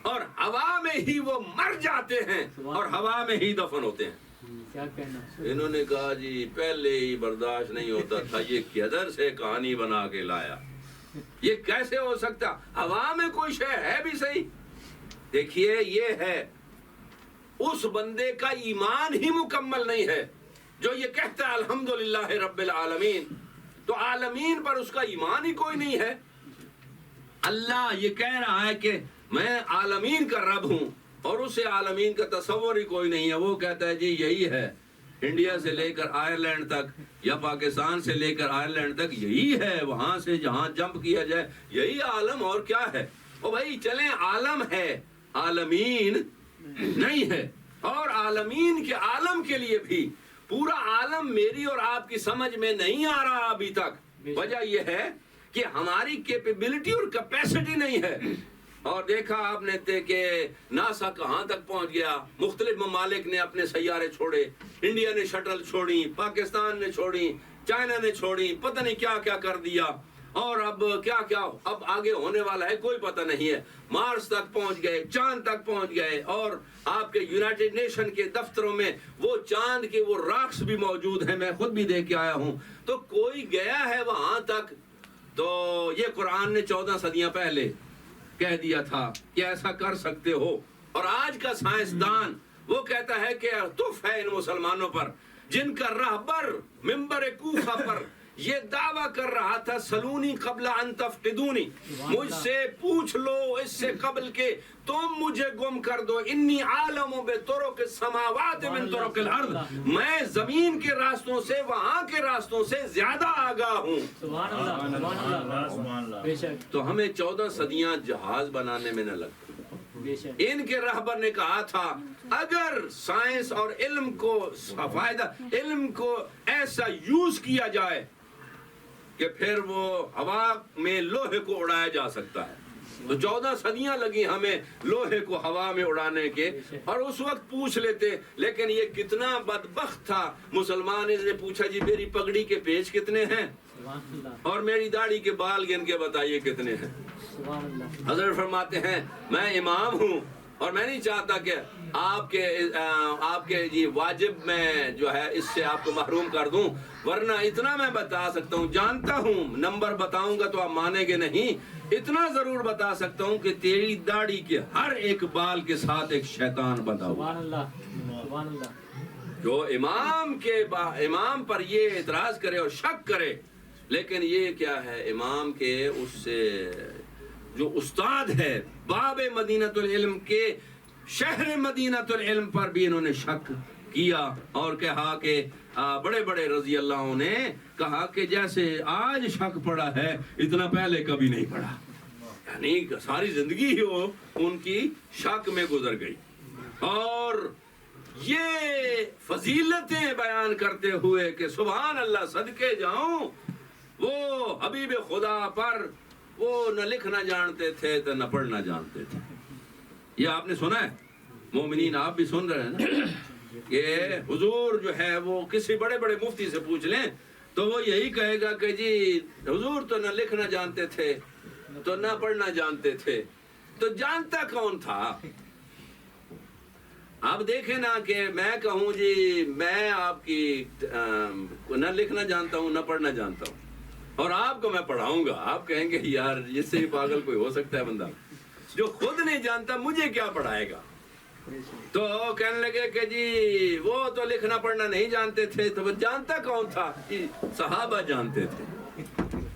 اور ہوا میں ہی وہ مر جاتے ہیں اور ہوا میں ہی دفن ہوتے ہیں۔ کیا کہنا، انہوں نے کہا جی پہلے ہی برداشت نہیں ہوتا تھا، یہ کدھر سے کہانی بنا کے لایا؟ یہ کیسے ہو سکتا؟ ہوا میں کوئی شے ہے بھی صحیح؟ دیکھیے یہ ہے اس بندے کا ایمان ہی مکمل نہیں ہے جو یہ کہتا ہے الحمدللہ رب العالمین، تو عالمین پر اس کا ایمان ہی کوئی نہیں ہے۔ اللہ یہ کہہ رہا ہے کہ میں عالمین کا رب ہوں اور اسے عالمین کا تصور ہی کوئی نہیں ہے۔ وہ کہتا ہے جی یہی ہے، انڈیا سے لے کر آئرلینڈ تک یا پاکستان سے لے کر آئرلینڈ تک یہی ہے، وہاں سے جہاں جمپ کیا جائے یہی عالم، اور کیا ہے؟ او بھائی چلیں عالم ہے، عالمین نہیں ہے، اور عالمین کے عالم کے لیے بھی پورا عالم میری اور آپ کی سمجھ میں نہیں آ رہا ابھی تک۔ وجہ یہ ہے کہ ہماری کیپیبلٹی اور کیپیسٹی نہیں ہے۔ اور دیکھا آپ نے کہ ناسا کہاں تک پہنچ گیا، مختلف ممالک نے اپنے سیارے چھوڑے، انڈیا نے شٹل چھوڑی، پاکستان نے چھوڑی، چائنا نے چھوڑی، پتہ نہیں کیا کیا کر دیا، اور اب کیا کیا اب آگے ہونے والا ہے کوئی پتہ نہیں ہے۔ مارس تک پہنچ گئے، چاند تک پہنچ گئے، اور آپ کے یونائٹڈ نیشن کے دفتروں میں وہ چاند کے وہ راکس بھی موجود ہیں، میں خود بھی دیکھ کے آیا ہوں۔ تو کوئی گیا ہے وہاں تک؟ تو یہ قرآن نے 14 صدیاں پہلے کہہ دیا تھا کہ ایسا کر سکتے ہو، اور آج کا سائنسدان وہ کہتا ہے کہ تف ہے ان مسلمانوں پر جن کا رہبر منبر کوفہ پر یہ دعویٰ کر رہا تھا سلونی قبل ان تفقدونی، مجھ سے پوچھ لو اس سے قبل کہ تم مجھے گم کر دو، انی عالم بطرق السماوات من طرق الارض، میں زمین کے راستوں سے وہاں کے راستوں سے زیادہ آگاہ ہوں۔ سبحان اللہ، سبحان اللہ، بے شک، تو ہمیں 14 صدیاں جہاز بنانے میں نہ لگتی۔ بے شک، ان کے رہبر نے کہا تھا اگر سائنس اور علم کو فائدہ، علم کو ایسا یوز کیا جائے کہ پھر وہ ہوا میں لوہے کو اڑایا جا سکتا ہے۔ تو 14 صدیاں لگی ہمیں لوہے کو ہوا میں اڑانے کے، اور اس وقت پوچھ لیتے، لیکن یہ کتنا بدبخت تھا مسلمان، نے پوچھا جی میری پگڑی کے پیچ کتنے ہیں سبحان اللہ، اور میری داڑھی کے بال گن کے بتائیے کتنے ہیں۔ سبحان اللہ، حضرت فرماتے ہیں میں امام ہوں اور میں نہیں چاہتا کہ آپ کے جی واجب میں جو ہے اس سے آپ کو محروم کر دوں، ورنہ اتنا میں بتا سکتا ہوں، جانتا ہوں نمبر بتاؤں گا تو آپ مانیں گے نہیں، اتنا ضرور بتا سکتا ہوں کہ تیری داڑھی کے ہر ایک بال کے ساتھ ایک شیطان بندھا ہوا۔ سبحان اللہ، سبحان اللہ، جو امام پر یہ اعتراض کرے اور شک کرے، لیکن یہ کیا ہے، امام کے اس سے جو استاد ہے باب مدینۃ العلم کے شہر مدینۃ العلم پر بھی انہوں نے شک کیا اور کہا کہ بڑے بڑے رضی اللہ عنہ نے کہا کہ جیسے آج شک پڑا ہے اتنا پہلے کبھی نہیں پڑا، یعنی ساری زندگی ہی وہ ان کی شک میں گزر گئی۔ اور یہ فضیلتیں بیان کرتے ہوئے کہ سبحان اللہ صدقے جاؤں، وہ حبیب خدا پر وہ نہ لکھنا جانتے تھے تو نہ پڑھنا جانتے تھے۔ یہ آپ نے سنا ہے، مومنین آپ بھی سن رہے ہیں نا، کہ حضور جو ہے وہ کسی بڑے بڑے مفتی سے پوچھ لیں تو تو وہ یہی کہے گا کہ جی حضور تو نہ لکھنا جانتے تھے تو نہ پڑھنا جانتے تھے، تو جانتا کون تھا؟ آپ دیکھیں نا کہ میں کہوں جی میں آپ کی نہ لکھنا جانتا ہوں نہ پڑھنا جانتا ہوں، اور آپ کو میں پڑھاؤں گا، آپ کہیں گے یار اس سے پاگل کوئی ہو سکتا ہے بندہ جو خود نہیں جانتا مجھے کیا پڑھائے گا؟ تو کہنے لگے کہ جی وہ تو لکھنا پڑھنا نہیں جانتے تھے، تو وہ جانتا کون تھا؟ صحابہ جانتے تھے۔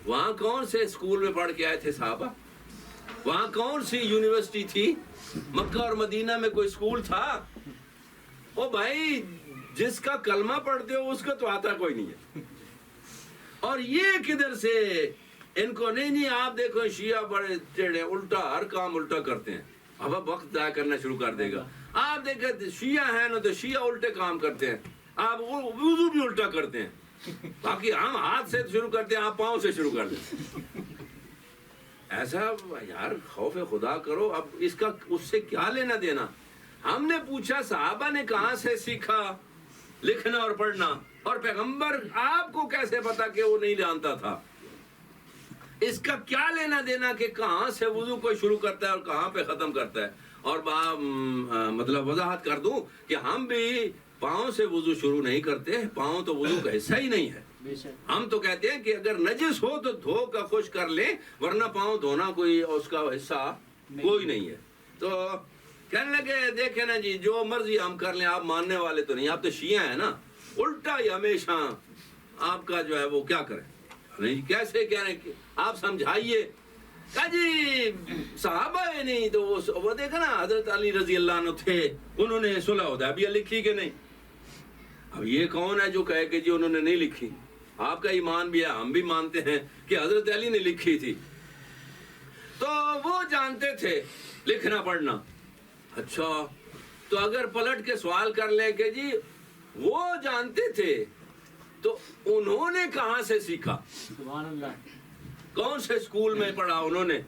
وہاں کون سے اسکول میں پڑھ کے آئے تھے صحابہ؟ وہاں کون سی یونیورسٹی تھی؟ مکہ اور مدینہ میں کوئی اسکول تھا؟ او بھائی جس کا کلمہ پڑھتے ہو اس کا تو آتا کوئی نہیں ہے۔ اور یہ کدھر سے ان کو نہیں آپ دیکھو شیعہ بڑے ٹیڑے، الٹا ہر کام الٹا کرتے ہیں۔ اب وقت ضائع کرنا شروع کر دے گا۔ آپ دیکھیں شیعہ ہیں نا تو شیعہ الٹے کام کرتے ہیں، آپ وضو بھی الٹا کرتے ہیں، باقی ہم ہاتھ سے شروع کرتے ہیں، آپ پاؤں سے شروع کر دیں۔ ایسا یار خوف خدا کرو، اب اس کا اس سے کیا لینا دینا؟ ہم نے پوچھا صحابہ نے کہاں سے سیکھا لکھنا اور پڑھنا، اور پیغمبر آپ کو کیسے پتا کہ وہ نہیں جانتا تھا؟ اس کا کیا لینا دینا کہ کہاں سے وضو کو شروع کرتا ہے اور کہاں پہ ختم کرتا ہے؟ اور مطلب وضاحت کر دوں کہ ہم بھی پاؤں سے وضو شروع نہیں کرتے، پاؤں تو وضو کا حصہ ہی نہیں ہے۔ ہم تو کہتے ہیں کہ اگر نجس ہو تو دھو کر خشک کر لیں، ورنہ پاؤں دھونا کوئی اس کا حصہ کوئی نہیں ہے۔ تو کہنے لگے دیکھیں نا جی جو مرضی ہم کر لیں، آپ ماننے والے تو نہیں، آپ تو شیعہ ہیں نا، الٹا ہی ہمیشہ آپ کا جو ہے وہ کیا کریں؟ نہیں کیسے کہہ رہے ہیں، آپ سمجھائیے۔ کہا جی صحابہ ہے نہیں تو وہ دیکھا نا حضرت علی رضی اللہ عنہ تھے، انہوں نے صلح حدیبیہ لکھی کہ نہیں؟ اب یہ کون ہے جو کہے کہ جی انہوں نے نہیں لکھی؟ آپ کا ایمان بھی ہے، ہم بھی مانتے ہیں کہ حضرت علی نے لکھی تھی، تو وہ جانتے تھے لکھنا پڑھنا۔ اچھا تو اگر پلٹ کے سوال کر لیں کہ جی وہ جانتے تھے تو انہوں نے کہاں سے سیکھا؟ سبحان اللہ، کون سے اسکول میں پڑھا انہوں نے؟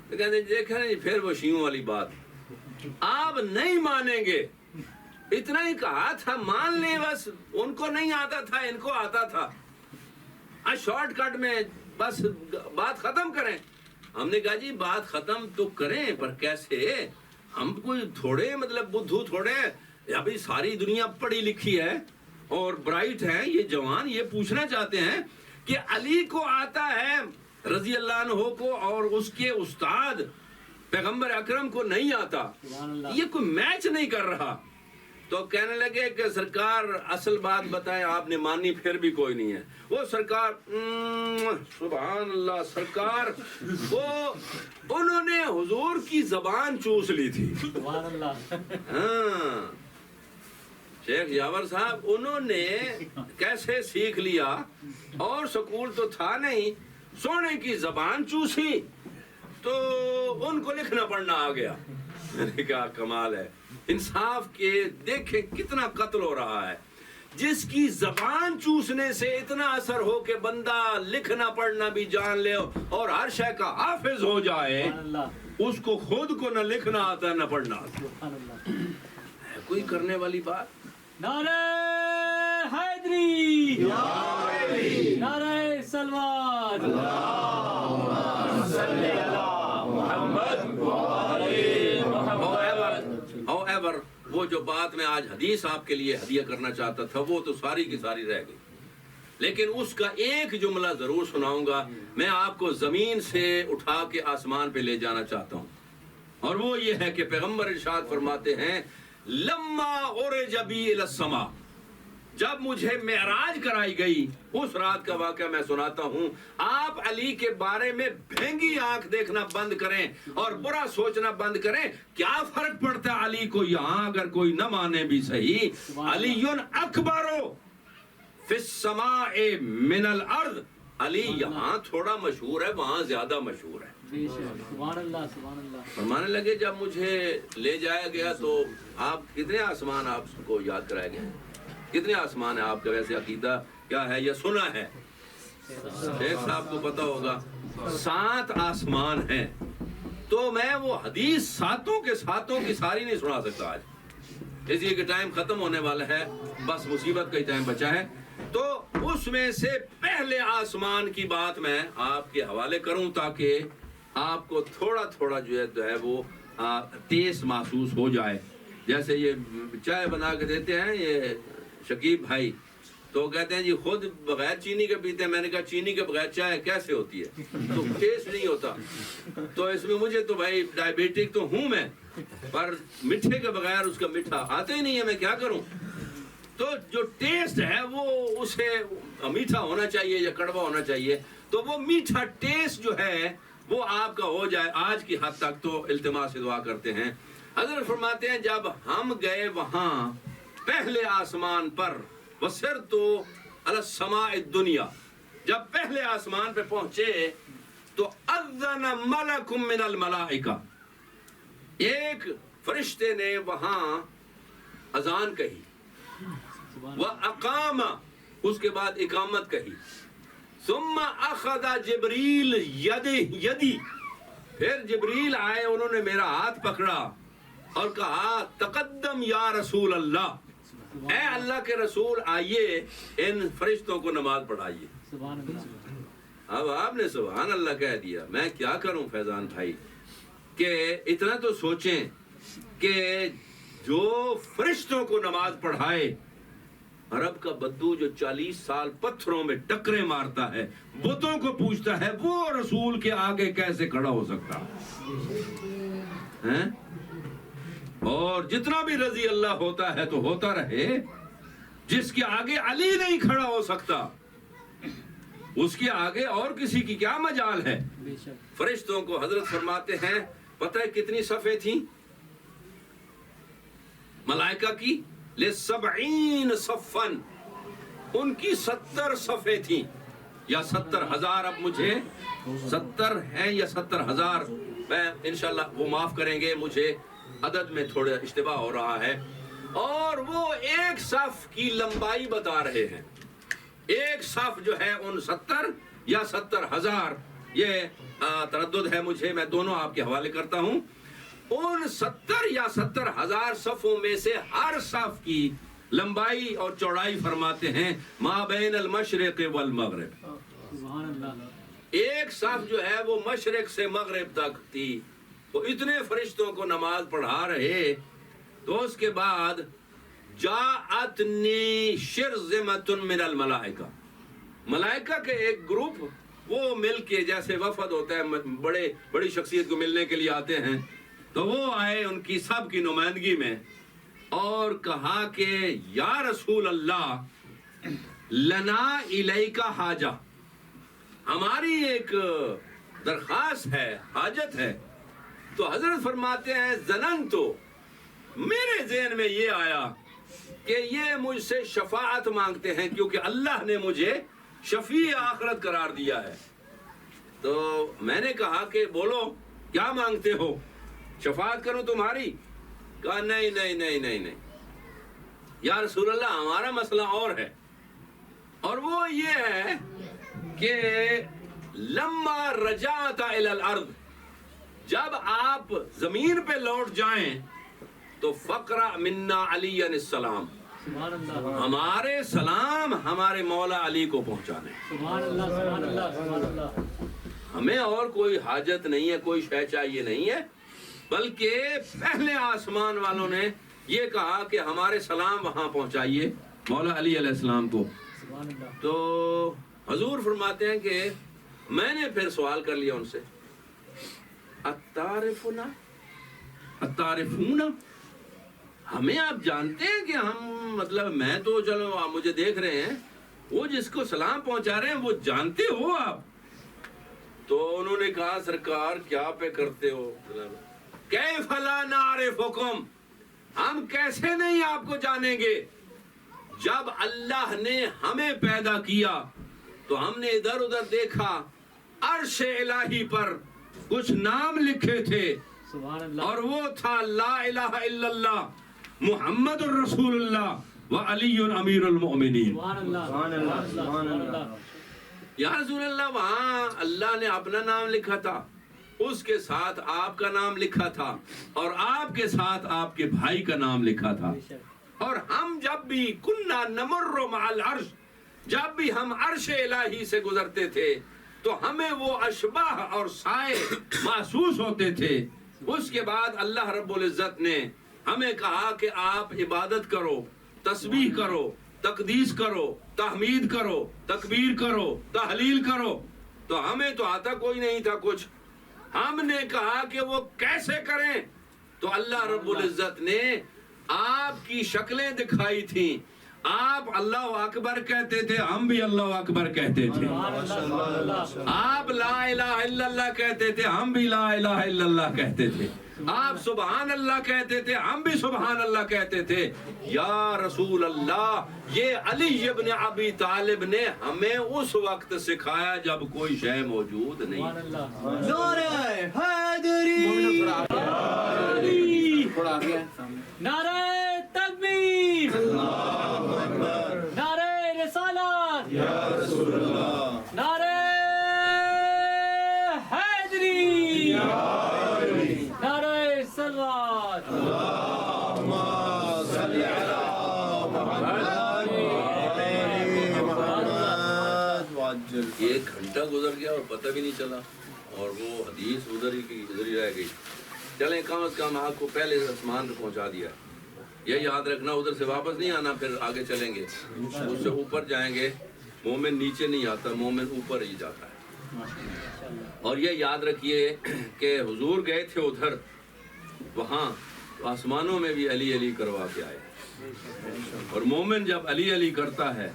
تو کہتے ہیں دیکھیں نا پھر وہ شیعوں والی بات، آپ نہیں مانیں گے، اتنا ہی کہا تھا مان لیں، بس ان کو نہیں آتا تھا ان کو آتا تھا، شارٹ کٹ میں بس بات ختم کریں۔ ہم نے کہا جی بات ختم تو کریں پر کیسے؟ ہم کوئی تھوڑے مطلب بدھو تھوڑے، ابھی ساری دنیا پڑھی لکھی ہے اور برائٹ ہے، یہ جوان یہ پوچھنا چاہتے ہیں کہ علی کو آتا ہے رضی اللہ عنہ کو اور اس کے استاد پیغمبر اکرم کو نہیں آتا، یہ کوئی میچ نہیں کر رہا۔ تو کہنے لگے کہ سرکار اصل بات بتائیں، آپ نے مانی پھر بھی کوئی نہیں ہے۔ وہ سرکار سبحان اللہ، سرکار وہ انہوں نے حضور کی زبان چوس لی تھی۔ سبحان اللہ، ہاں شیخ یاور صاحب انہوں نے کیسے سیکھ لیا، اور سکول تو تھا نہیں، سونے کی زبان چوسی تو ان کو لکھنا پڑھنا آ گیا۔ میں نے کہا کمال ہے، انصاف کے دیکھیں کتنا قتل ہو رہا ہے۔ جس کی زبان چوسنے سے اتنا اثر ہو کہ بندہ لکھنا پڑھنا بھی جان لے اور ہر شے کا حافظ ہو جائے، اس کو خود کو نہ لکھنا آتا نہ پڑھنا آتا، ہے کوئی کرنے والی بات؟ نعرہ حیدری، نعرہ سلوات، however وہ جو بات میں آج حدیث آپ کے لیے ہدیہ کرنا چاہتا تھا وہ تو ساری کی ساری رہ گئی، لیکن اس کا ایک جملہ ضرور سناؤں گا۔ میں آپ کو زمین سے اٹھا کے آسمان پہ لے جانا چاہتا ہوں، اور وہ یہ ہے کہ پیغمبر ارشاد فرماتے ہیں لما عرج بی الی السماء، جب مجھے معراج کرائی گئی، اس رات کا واقعہ میں سناتا ہوں۔ آپ علی کے بارے میں بھینگی آنکھ دیکھنا بند کریں اور برا سوچنا بند کریں۔ کیا فرق پڑتا ہے علی کو یہاں اگر کوئی نہ مانے بھی صحیح؟ علی اکبر فی السماء من الارض، علی یہاں تھوڑا مشہور ہے وہاں زیادہ مشہور ہے۔ سبحان اللہ، سبحان اللہ۔ فرمانے لگے جب مجھے لے جایا گیا تو آپ کتنے آسمان آپ کو یاد کرائے گئے؟ کتنے آسمان ہیں آپ کا ویسے عقیدہ کیا ہے یا سنا ہے؟ شیخ صاحب کو پتا ہوگا 7 آسمان ہیں، تو میں وہ حدیث ساتوں کے ساتوں کی ساری نہیں سنا سکتا آج، اس لیے کہ ٹائم ختم ہونے والا ہے، بس مصیبت کا ہی ٹائم بچا ہے۔ تو اس میں سے پہلے آسمان کی بات میں آپ کے حوالے کروں تاکہ آپ کو تھوڑا تھوڑا جو ہے وہ ٹیسٹ محسوس ہو جائے. جیسے یہ چائے بنا کے دیتے ہیں یہ شکیب بھائی، تو کہتے ہیں جی خود بغیر چینی کے پیتے ہیں. میں نے کہا چینی کے بغیر چائے کیسے ہوتی ہے؟ تو ٹیسٹ نہیں ہوتا. تو اس میں مجھے تو بھائی ڈائبیٹک تو ہوں میں، پر میٹھے کے بغیر اس کا میٹھا آتا ہی نہیں ہے، میں کیا کروں؟ تو جو ٹیسٹ ہے وہ اسے میٹھا ہونا چاہیے یا کڑوا ہونا چاہیے. تو وہ میٹھا ٹیسٹ جو ہے وہ آپ کا ہو جائے آج کی حد تک. تو التماس سے دعا کرتے ہیں. حضرت فرماتے ہیں جب ہم گئے وہاں پہلے آسمان پر، وصرت علی السماء الدنیا، جب پہلے آسمان پہ پہنچے تو اذن ملک من الملائکہ، ایک فرشتے نے وہاں اذان کہی، وَأَقَامَ، اس کے بعد اقامت کہی، ثم اخذ جبریل یدی، پھر جبریل آئے، انہوں نے میرا ہاتھ پکڑا اور کہا تقدم یا رسول اللہ، اے اللہ کے رسول آئیے ان فرشتوں کو نماز پڑھائیے. سبحان اللہ. اب آپ نے سبحان اللہ کہہ دیا. میں کیا کروں فیضان بھائی کہ اتنا تو سوچیں کہ جو فرشتوں کو نماز پڑھائے، عرب کا بدو جو 40 سال پتھروں میں ٹکرے مارتا ہے، بتوں کو پوچھتا ہے، وہ رسول کے آگے کیسے کھڑا ہو سکتا ہے؟ اور جتنا بھی رضی اللہ ہوتا ہے تو ہوتا رہے، جس کے آگے علی نہیں کھڑا ہو سکتا اس کے آگے اور کسی کی کیا مجال ہے؟ بے شک. فرشتوں کو حضرت فرماتے ہیں پتہ ہے کتنی صفیں تھیں ملائکہ کی؟ ل70 صفن، ان کی 70 صفیں تھیں، یا 70,000، اب مجھے 70 ہیں یا 70,000، میں انشاءاللہ وہ معاف کریں گے، مجھے عدد میں تھوڑا اشتباہ ہو رہا ہے. اور وہ ایک صف کی لمبائی بتا رہے ہیں. ایک صف جو ہے ان 70 یا 70,000، یہ تردد ہے مجھے، میں دونوں آپ کے حوالے کرتا ہوں. ان 70 یا 70,000 صفوں میں سے ہر صف کی لمبائی اور چوڑائی فرماتے ہیں ما بین المشرق والمغرب. سبحان اللہ. ایک صف جو ہے وہ مشرق سے مغرب تک تھی. وہ اتنے فرشتوں کو نماز پڑھا رہے. تو اس کے بعد جاءتنی شرذمۃ من الملائکہ، ملائکہ کے ایک گروپ وہ مل کے، جیسے وفد ہوتا ہے بڑی شخصیت کو ملنے کے لیے آتے ہیں، تو وہ آئے ان کی سب کی نمائندگی میں اور کہا کہ یا رسول اللہ لنا الیک حاجہ، ہماری ایک درخواست ہے، حاجت ہے. تو حضرت فرماتے ہیں ظننتو، میرے ذہن میں یہ آیا کہ یہ مجھ سے شفاعت مانگتے ہیں، کیونکہ اللہ نے مجھے شفیع آخرت قرار دیا ہے. تو میں نے کہا کہ بولو کیا مانگتے ہو، شفاعت کروں تمہاری؟ کہا نہیں نہیں نہیں نہیں نہیں یا رسول اللہ، ہمارا مسئلہ اور ہے، اور وہ یہ ہے کہ لما رجعت الی الارض، جب آپ زمین پہ لوٹ جائیں تو فقرا منا علی السلام، سبحان اللہ. ہمارے سلام ہمارے مولا علی کو پہنچانے. سبحان اللہ. سبحان اللہ. سبحان اللہ. ہمیں اور کوئی حاجت نہیں ہے، کوئی شے چاہیے نہیں ہے، بلکہ پہلے آسمان والوں نے یہ کہا کہ ہمارے سلام وہاں پہنچائیے مولا علی علیہ السلام کو. سبحان اللہ. تو حضور فرماتے ہیں کہ میں نے پھر سوال کر لیا ان سے، اتعرفنا، اتعرفون، ہمیں آپ جانتے ہیں کہ ہم، مطلب میں تو چلو آپ مجھے دیکھ رہے ہیں، وہ جس کو سلام پہنچا رہے ہیں وہ جانتے ہو آپ؟ تو انہوں نے کہا سرکار کیا پہ کرتے ہو، کیف لا نعرفکم، ہم کیسے نہیں آپ کو جانیں گے؟ جب اللہ نے ہمیں پیدا کیا تو ہم نے ادھر ادھر دیکھا، عرش الہی پر کچھ نام لکھے تھے، سبحان اللہ. اور وہ تھا لا الہ الا اللہ محمد الرسول اللہ و علی امیر المؤمنین. سبحان اللہ. سبحان اللہ. سبحان اللہ. یا رسول اللہ، وہاں اللہ نے اپنا نام لکھا تھا، اس کے ساتھ آپ کا نام لکھا تھا، اور آپ کے ساتھ آپ کے بھائی کا نام لکھا تھا. بے شک. اور ہم جب بھی کننا نمر مع العرش، جب بھی ہم عرش الہی سے گزرتے تھے تو ہمیں وہ اشباہ اور سائے محسوس ہوتے تھے. اس کے بعد اللہ رب العزت نے ہمیں کہا کہ آپ عبادت کرو، تسبیح کرو، تقدیس کرو، تحمید کرو، تکبیر کرو، تحلیل کرو. تو ہمیں تو آتا کوئی نہیں تھا کچھ. ہم نے کہا کہ وہ کیسے کریں؟ تو اللہ رب العزت نے آپ کی شکلیں دکھائی تھیں. آپ اللہ اکبر کہتے تھے، ہم بھی اللہ اکبر کہتے تھے. آپ لا الہ الا اللہ کہتے تھے، ہم بھی لا الہ الا اللہ کہتے تھے. آپ سبحان اللہ کہتے تھے، ہم بھی سبحان اللہ کہتے تھے. یا رسول اللہ، یہ علی ابن ابی طالب نے ہمیں اس وقت سکھایا جب کوئی شے موجود نہیں. نعرہ حیدری، نعرہ تکبیر، نعرہ رسالت، نعرہ حیدری، نعرہ صلوات. ایک گھنٹہ گزر گیا اور پتہ بھی نہیں چلا، اور وہ حدیث ادھر ہی رہ گئی. چلیں کم از کم آپ کو پہلے آسمان پہ پہنچا دیا. یہ یاد رکھنا ادھر سے واپس نہیں آنا، پھر آگے چلیں گے اس سے اوپر جائیں گے. مومن نیچے نہیں آتا، مومن اوپر ہی جاتا ہے. اور یہ یاد رکھیے کہ حضور گئے تھے ادھر، وہاں آسمانوں میں بھی علی علی کروا کے آئے. اور مومن جب علی علی کرتا ہے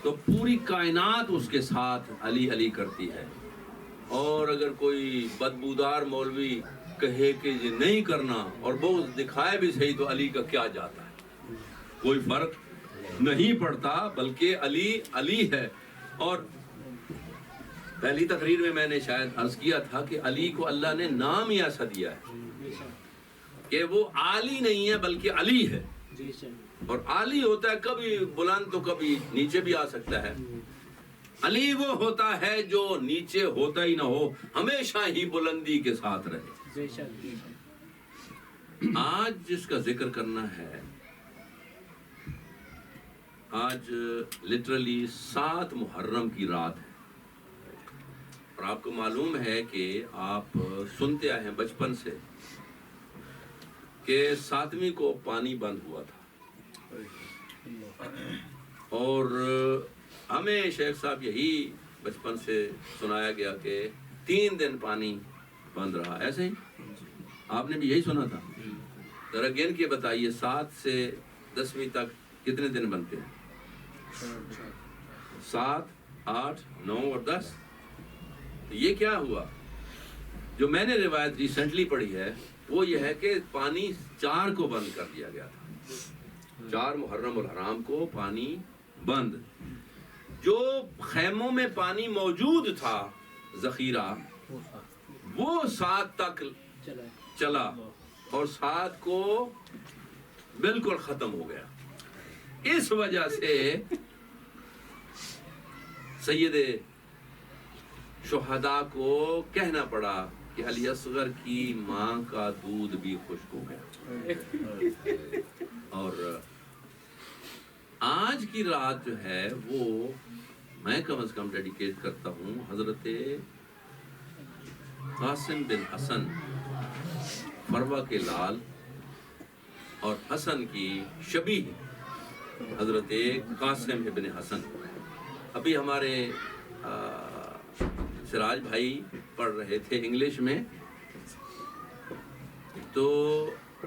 تو پوری کائنات اس کے ساتھ علی علی کرتی ہے. اور اگر کوئی بدبودار مولوی کہے کہ یہ نہیں کرنا اور وہ دکھائے بھی صحیح، تو علی کا کیا جاتا ہے؟ کوئی فرق نہیں پڑتا، بلکہ علی علی ہے. اور پہلی تقریر میں نے شاید عرض کیا تھا کہ علی کو اللہ نے نام ہی ایسا دیا ہے کہ وہ عالی نہیں ہے بلکہ علی ہے. اور عالی ہوتا ہے کبھی بلند تو کبھی نیچے بھی آ سکتا ہے. علی وہ ہوتا ہے جو نیچے ہوتا ہی نہ ہو، ہمیشہ ہی بلندی کے ساتھ رہے. آج جس کا ذکر کرنا ہے، آج لٹرلی 7 محرم کی رات ہے. اور آپ کو معلوم ہے کہ آپ سنتے آئے ہیں بچپن سے کہ 7ویں کو پانی بند ہوا تھا. اور ہمیں شیخ صاحب یہی بچپن سے سنایا گیا کہ 3 دن پانی بند رہا. ایسے ہی آپ نے بھی یہی سنا تھا. ذرا گن کے بتائیے 7 سے 10ویں تک کتنے دن بنتے ہیں؟ 7, 8, 9 اور 10. تو یہ کیا ہوا؟ جو میں نے روایت ریسنٹلی پڑھی ہے وہ یہ ہے کہ پانی 4 کو بند کر دیا گیا تھا. 4 محرم الحرام کو پانی بند. جو خیموں میں پانی موجود تھا ذخیرہ، وہ 7 تک چلا اور 7 کو بالکل ختم ہو گیا. اس وجہ سے سید شہداء کو کہنا پڑا کہ علی اصغر کی ماں کا دودھ بھی خشک ہو گیا. اور آج کی رات جو ہے وہ میں کم از کم ڈیڈیکیٹ کرتا ہوں حضرت قاسم بن حسن، فروہ کے لال، اور حسن کی شبیہ حضرت قاسم ابن حسن. ابھی ہمارے سراج بھائی پڑھ رہے تھے انگلش میں، تو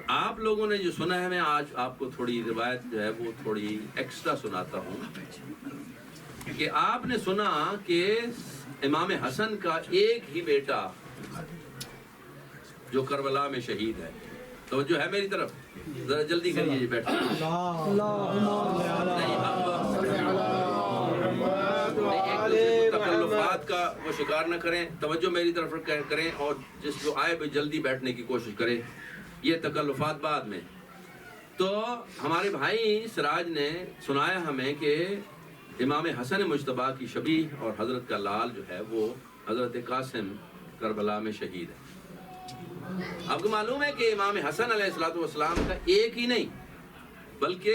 آپ لوگوں نے جو سنا ہے، میں آج آپ کو تھوڑی روایت جو ہے وہ تھوڑی ایکسٹرا سناتا ہوں. کہ آپ نے سنا کہ امام حسن کا ایک ہی بیٹا جو کربلا میں شہید ہے. توجہ ہے میری طرف؟ ذرا جلدی کریے جی، بیٹھے. تکلفات کا وہ شکار نہ کریں، توجہ میری طرف کریں، اور جس جو آئے بھی جلدی بیٹھنے کی کوشش کریں. یہ تکلفات بعد میں. تو ہمارے بھائی سراج نے سنایا ہمیں کہ امام حسن مجتبیٰ کی شبیہ اور حضرت کا لال جو ہے وہ حضرت قاسم کربلا میں شہید ہے. آپ کو معلوم ہے کہ امام حسن علیہ الصلوۃ والسلام کا ایک ہی نہیں بلکہ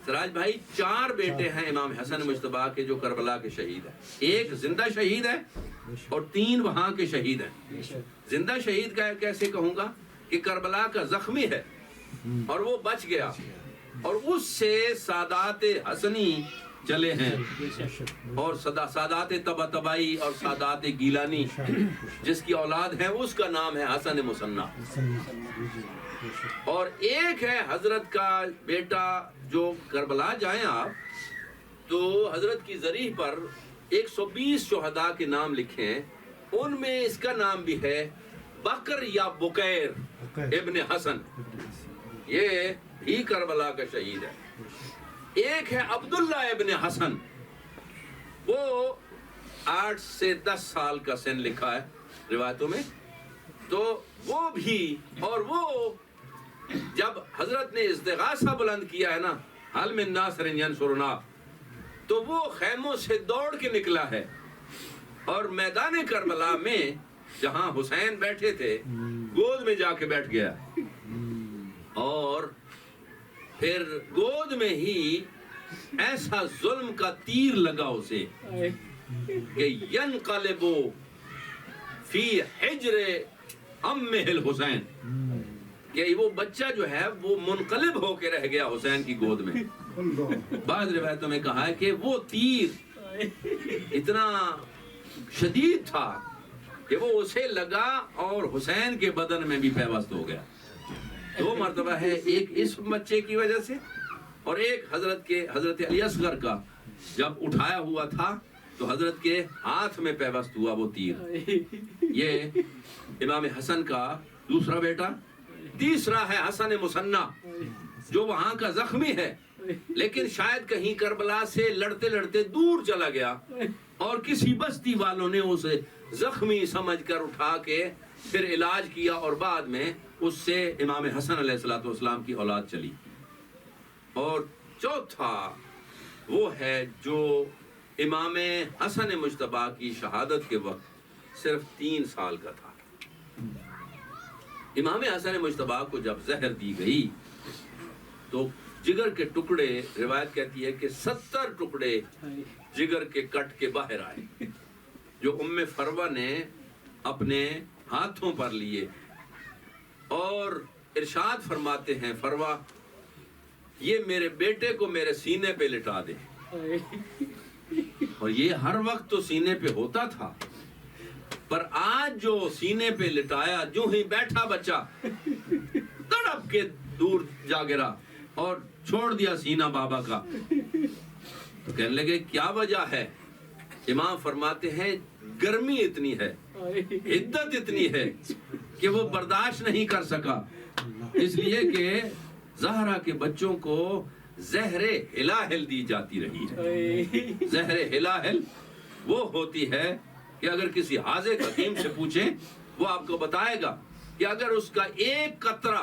سراج بھائی 4 بیٹے ہیں امام حسن مجتبیٰ کے جو کربلا کے شہید ہیں، 1 زندہ شہید ہے اور 3 وہاں کے شہید ہیں۔ زندہ شہید کا کیسے کہوں گا کہ کربلا کا زخمی ہے اور وہ بچ گیا، اور اس سے سادات حسنی چلے ہیں، اور سادات طباطبائی اور سادات گیلانی جس کی اولاد ہے اس کا نام ہے حسن مصنع۔ اور ایک ہے حضرت کا بیٹا جو کربلا جائیں آپ تو حضرت کی ذریح پر 120 شہداء کے نام لکھے ہیں، ان میں اس کا نام بھی ہے بکر یا بکیر ابن حسن، یہ ہی کربلا کا شہید ہے۔ ایک ہے عبداللہ ابن حسن، وہ 8 سے 10 سال کا سن لکھا ہے روایتوں میں، تو وہ بھی، اور وہ جب حضرت نے استغاثہ بلند کیا ہے نا، حل من ناصر ینصرنا، تو وہ خیموں سے دوڑ کے نکلا ہے، اور میدان کربلا میں جہاں حسین بیٹھے تھے گود میں جا کے بیٹھ گیا، اور پھر گود میں ہی ایسا ظلم کا تیر لگا اسے کہ ینقلب فی حجر امہ الحسین، کہ وہ بچہ جو ہے وہ منقلب ہو کے رہ گیا حسین کی گود میں۔ بعض روایتوں میں کہا ہے کہ وہ تیر اتنا شدید تھا کہ وہ اسے لگا اور حسین کے بدن میں بھی پیوست ہو گیا۔ 2 مرتبہ ہے، ایک اس بچے کی وجہ سے اور ایک حضرت علی اصغر کا جب اٹھایا ہوا تھا تو حضرت کے ہاتھ میں پیوست ہوا وہ تیر۔ یہ امام حسن کا دوسرا بیٹا۔ تیسرا ہے حسن مصنع جو وہاں کا زخمی ہے، لیکن شاید کہیں کربلا سے لڑتے لڑتے دور چلا گیا اور کسی بستی والوں نے اسے زخمی سمجھ کر اٹھا کے پھر علاج کیا، اور بعد میں اس سے امام حسن علیہ السلام کی اولاد چلی۔ اور چوتھا وہ ہے جو امام حسن مجتبیٰ کی شہادت کے وقت صرف 3 سال کا تھا۔ امام حسن مجتبیٰ کو جب زہر دی گئی تو جگر کے ٹکڑے، روایت کہتی ہے کہ 70 ٹکڑے جگر کے کٹ کے باہر آئے، جو فروہ نے اپنے ہاتھوں پر لیے، اور ارشاد فرماتے ہیں فروہ یہ میرے بیٹے کو میرے سینے پہ لٹا دے، اور یہ ہر وقت تو سینے پہ ہوتا تھا، پر آج جو سینے پہ لٹایا، جو ہی بیٹھا بچہ تڑپ کے دور جا گرا اور چھوڑ دیا سینہ بابا کا۔ تو کہنے لگے کیا وجہ ہے؟ امام فرماتے ہیں گرمی اتنی ہے، حدت اتنی ہے کہ وہ برداشت نہیں کر سکا، اس لیے کہ زہرا کے بچوں کو زہر ہلاہل دی جاتی رہی ہے۔ زہر ہلاہل وہ ہوتی ہے کہ اگر کسی حاذق حکیم سے پوچھیں وہ آپ کو بتائے گا کہ اگر اس کا ایک قطرہ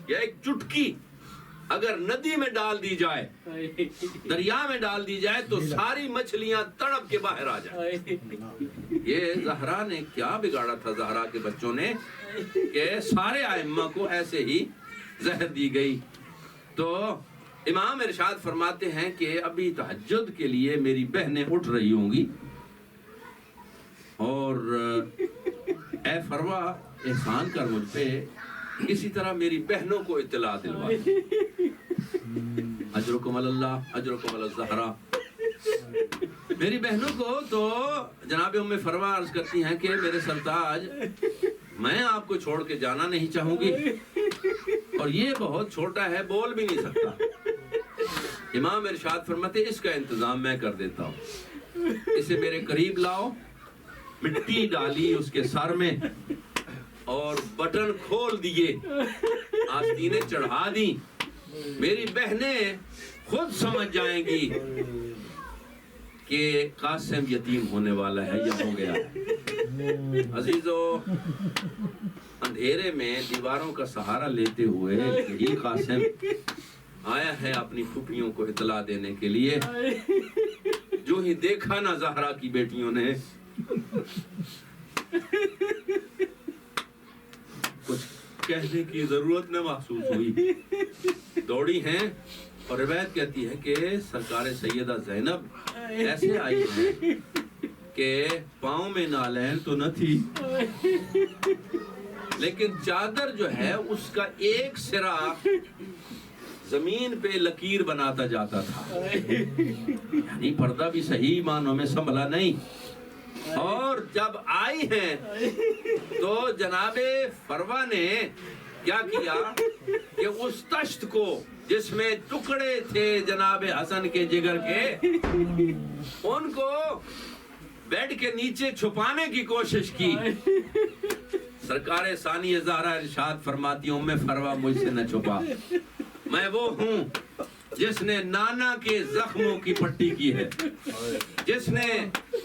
یا ایک چٹکی اگر ندی میں ڈال دی جائے، دریا میں ڈال دی جائے، تو ساری مچھلیاں تڑپ کے باہر آ جائیں۔ یہ زہرا نے کیا بگاڑا تھا زہرا کے بچوں نے کہ سارے ائمہ کو ایسے ہی زہر دی گئی۔ تو امام ارشاد فرماتے ہیں کہ ابھی تہجد کے لیے میری بہنیں اٹھ رہی ہوں گی، اور اے فروہ احسان کر مجھ پہ، اسی طرح میری بہنوں کو اطلاع دلوا، اجرکم اللہ اجرکم الزہرا، میری بہنوں کو۔ تو جناب فروہ عرض کرتی ہیں کہ میرے سرتاج میں آپ کو چھوڑ کے جانا نہیں چاہوں گی، اور یہ بہت چھوٹا ہے، بول بھی نہیں سکتا۔ امام ارشاد فرماتے اس کا انتظام میں کر دیتا ہوں، اسے میرے قریب لاؤ، مٹی ڈالی اس کے سر میں اور بٹن کھول دیے، آستینیں چڑھا دی، میری بہنیں خود سمجھ جائیں گی کہ قاسم یتیم ہونے والا ہے یا ہو گیا ہے۔ عزیزو، اندھیرے میں دیواروں کا سہارا لیتے ہوئے یہی قاسم آیا ہے اپنی پھوپھیوں کو اطلاع دینے کے لیے۔ جو ہی دیکھا نا زہرا کی بیٹیوں نے، کچھ کہنے کی ضرورت نہ محسوس ہوئی، دوڑی ہیں اور روایت کہتی ہے کہ سرکار سیدہ زینب ایسے آئی ہے کہ پاؤں میں نالین تو نہ تھی، لیکن چادر جو ہے اس کا ایک سرا زمین پہ لکیر بناتا جاتا تھا، یعنی پردہ بھی صحیح معنوں میں سنبھلا نہیں۔ اور جب آئی ہیں تو جناب فروہ نے کیا کیا کہ اس تشت کو جس میں ٹکڑے تھے جناب حسن کے جگر کے، ان کو بیڈ کے نیچے چھپانے کی کوشش کی۔ سرکار ثانی زہرا ارشاد فرماتی ام فروہ مجھ سے نہ چھپا، میں وہ ہوں جس نے نانا کے زخموں کی پٹی کی ہے، جس نے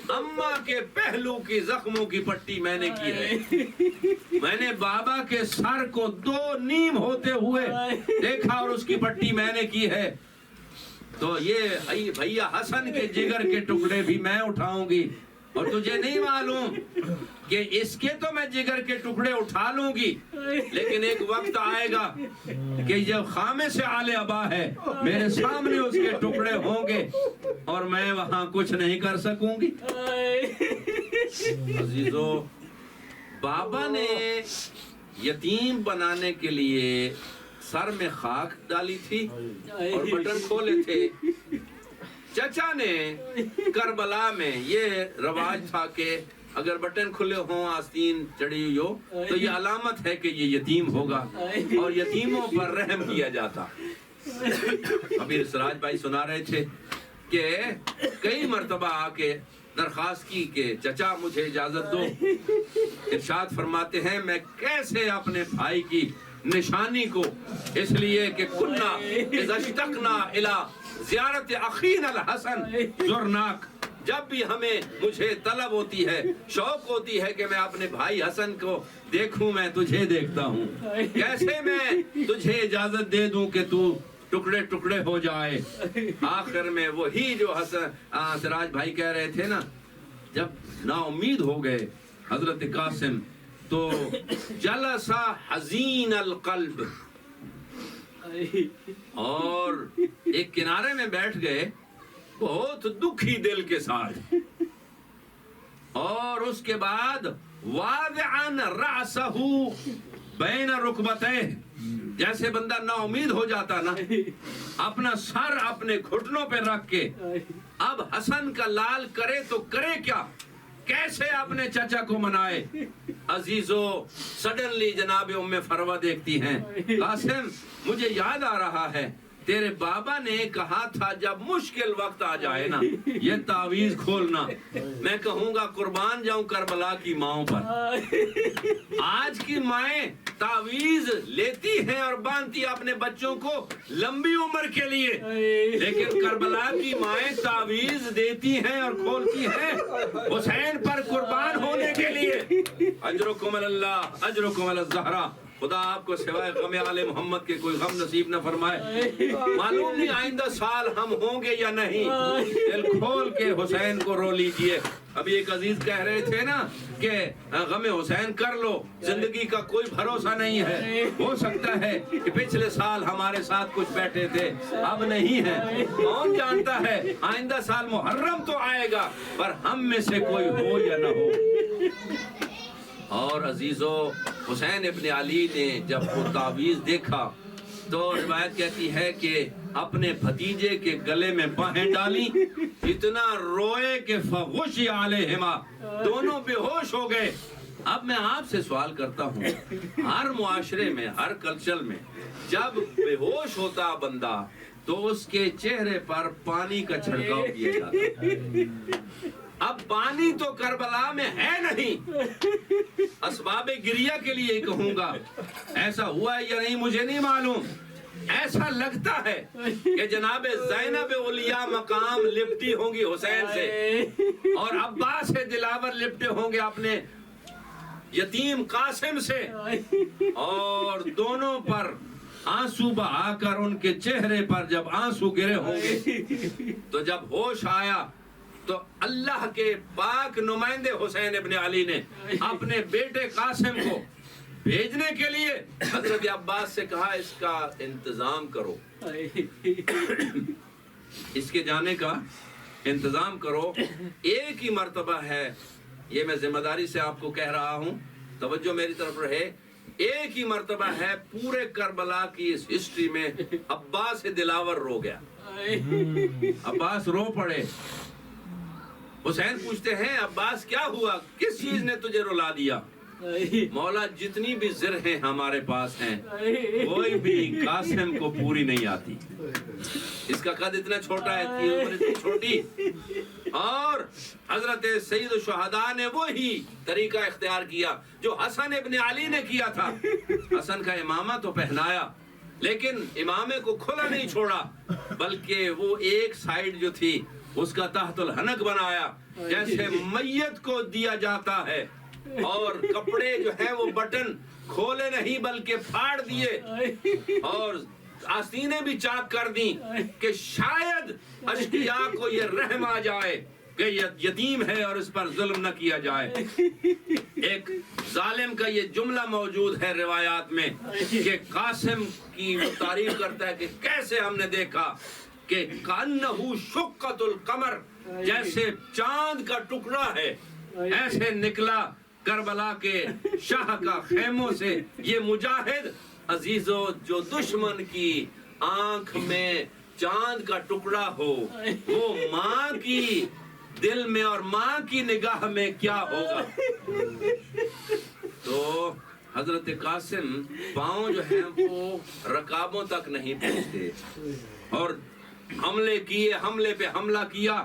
اماں کے پہلو کی زخموں کی پٹی میں نے کی ہے، میں نے بابا کے سر کو 2 نیم ہوتے ہوئے دیکھا اور اس کی پٹی میں نے کی ہے، تو یہ بھیا حسن کے جگر کے ٹکڑے بھی میں اٹھاؤں گی، اور تجھے نہیں معلوم کہ اس کے تو میں جگر کے ٹکڑے اٹھا لوں گی، لیکن ایک وقت آئے گا کہ جب خامے سے آل ابا ہے میرے سامنے اس کے ٹکڑے ہوں گے اور میں وہاں کچھ نہیں کر سکوں گی۔ عزیزو، بابا نے یتیم بنانے کے لیے سر میں خاک ڈالی تھی اور بٹن کھولے تھے۔ چچا نے کربلا میں یہ رواج تھا کہ اگر بٹن کھلے ہوں، آستین چڑھی ہوئی ہو، تو یہ علامت ہے کہ یہ یتیم ہوگا اور یتیموں پر رحم کیا جاتا۔ ابھی سراج بھائی سنا رہے تھے کہ کئی مرتبہ آ کے درخواست کی کہ چچا مجھے اجازت دو۔ ارشاد فرماتے ہیں میں کیسے اپنے بھائی کی نشانی کو، اس لیے کہ کننا اذا اشتقنا الی زیارت اخینا الحسن زرناک، جب بھی مجھے طلب ہوتی ہے، شوق ہوتی ہے کہ میں اپنے بھائی حسن کو دیکھوں، میں تجھے دیکھتا ہوں، کیسے میں تجھے اجازت دے دوں کہ تو ٹکڑے ٹکڑے ہو جائے۔ آخر میں وہی جو حسن سراج بھائی کہہ رہے تھے نا، جب نا امید ہو گئے حضرت قاسم تو جلسا حزین القلب، اور ایک کنارے میں بیٹھ گئے بہت دکھی دل کے ساتھ، اور اس کے بعد واضعا رأسہ بین رکبتیہ، جیسے بندہ نا امید ہو جاتا نا، اپنا سر اپنے گھٹنوں پہ رکھ کے اب حسن کا لال کرے تو کرے کیا، کیسے اپنے چچا کو منائے۔ عزیزو، سڈنلی جناب ام فروہ دیکھتی ہیں، قاسم مجھے یاد آ رہا ہے تیرے بابا نے کہا تھا جب مشکل وقت آ جائے نا یہ تعویذ کھولنا، میں کہوں گا قربان جاؤں کربلا کی ماؤں پر۔ آج کی مائیں تعویذ لیتی ہیں اور باندھتی اپنے بچوں کو لمبی عمر کے لیے، لیکن کربلا کی مائیں تعویذ دیتی ہیں اور کھولتی ہیں حسین پر قربان ہونے کے لیے۔ اجرکم اللہ، اجرکم الزہرا، خدا آپ کو سوائے غم آل محمد کے کوئی غم نصیب نہ فرمائے۔ معلوم نہیں آئندہ سال ہم ہوں گے یا نہیں، دل کھول کے حسین کو رو لیجئے۔ ابھی ایک عزیز کہہ رہے تھے نا کہ غم حسین کر لو، زندگی کا کوئی بھروسہ نہیں ہے، ہو سکتا ہے کہ پچھلے سال ہمارے ساتھ کچھ بیٹھے تھے اب نہیں ہے، کون جانتا ہے آئندہ سال محرم تو آئے گا پر ہم میں سے کوئی ہو یا نہ ہو۔ اور عزیزو، حسین ابن علی نے جب وہ تعویذ دیکھا تو روایت کہتی ہے کہ اپنے بھتیجے کے گلے میں باہیں ڈالی، اتنا روئے کہ فغشی علیہما، دونوں بے ہوش ہو گئے۔ اب میں آپ سے سوال کرتا ہوں، ہر معاشرے میں، ہر کلچر میں جب بے ہوش ہوتا بندہ تو اس کے چہرے پر پانی کا چھڑکاؤ کیا جاتا ہے۔ اب پانی تو کربلا میں ہے نہیں، اسباب گریہ کے لیے ہی کہوں گا، ایسا ہوا ہے یا نہیں مجھے نہیں معلوم، ایسا لگتا ہے کہ جناب زینب اولیاء مقام لپٹی ہوں گی حسین سے، اور عباس دلاور لپٹے ہوں گے اپنے یتیم قاسم سے، اور دونوں پر آنسو بہا کر ان کے چہرے پر جب آنسو گرے ہوں گے تو جب ہوش آیا تو اللہ کے پاک نمائندے حسین ابن علی نے اپنے بیٹے قاسم کو بھیجنے کے لیے حضرت عباس سے کہا اس کا انتظام کرو، اس کے جانے کا انتظام کرو، ایک ہی مرتبہ ہے، یہ میں ذمہ داری سے آپ کو کہہ رہا ہوں، توجہ میری طرف رہے، ایک ہی مرتبہ ہے پورے کربلا کی اس ہسٹری میں عباس دلاور رو گیا، عباس رو پڑے۔ حسین پوچھتے ہیں عباس کیا ہوا، کس چیز نے تجھے رلا دیا؟ مولا جتنی بھی زر ہیں ہمارے پاس ہیں کوئی بھی قاسم کو پوری نہیں آتی، اس کا قد اتنا چھوٹا ہے، عمر اتنی چھوٹی، اور حضرت سید الشہداء نے وہی طریقہ اختیار کیا جو حسن ابن علی نے کیا تھا۔ حسن کا امامہ تو پہنایا لیکن امامے کو کھلا نہیں چھوڑا، بلکہ وہ ایک سائیڈ جو تھی اس کا تحت الحنک بنایا، جیسے میت کو دیا جاتا ہے، اور کپڑے جو ہیں وہ بٹن کھولے نہیں بلکہ پھاڑ دیے، اور آستینیں بھی چاک کر دیں کہ شاید اشقیاء کو یہ رحم آ جائے کہ یہ یتیم ہے اور اس پر ظلم نہ کیا جائے۔ ایک ظالم کا یہ جملہ موجود ہے روایات میں کہ قاسم کی تعریف کرتا ہے کہ کیسے ہم نے دیکھا کہ کأنہ شقۃ القمر، جیسے چاند کا ٹکڑا ہے، ایسے نکلا کربلا کے شاہ کا خیموں سے یہ مجاہد عزیزو، جو دشمن کی آنکھ میں چاند کا ٹکڑا ہو، وہ ماں کی دل میں اور ماں کی نگاہ میں کیا ہوگا۔ تو حضرت قاسم پاؤں جو ہیں وہ رکابوں تک نہیں پہنچتے، اور حملے کیے، حملے پہ حملہ کیا،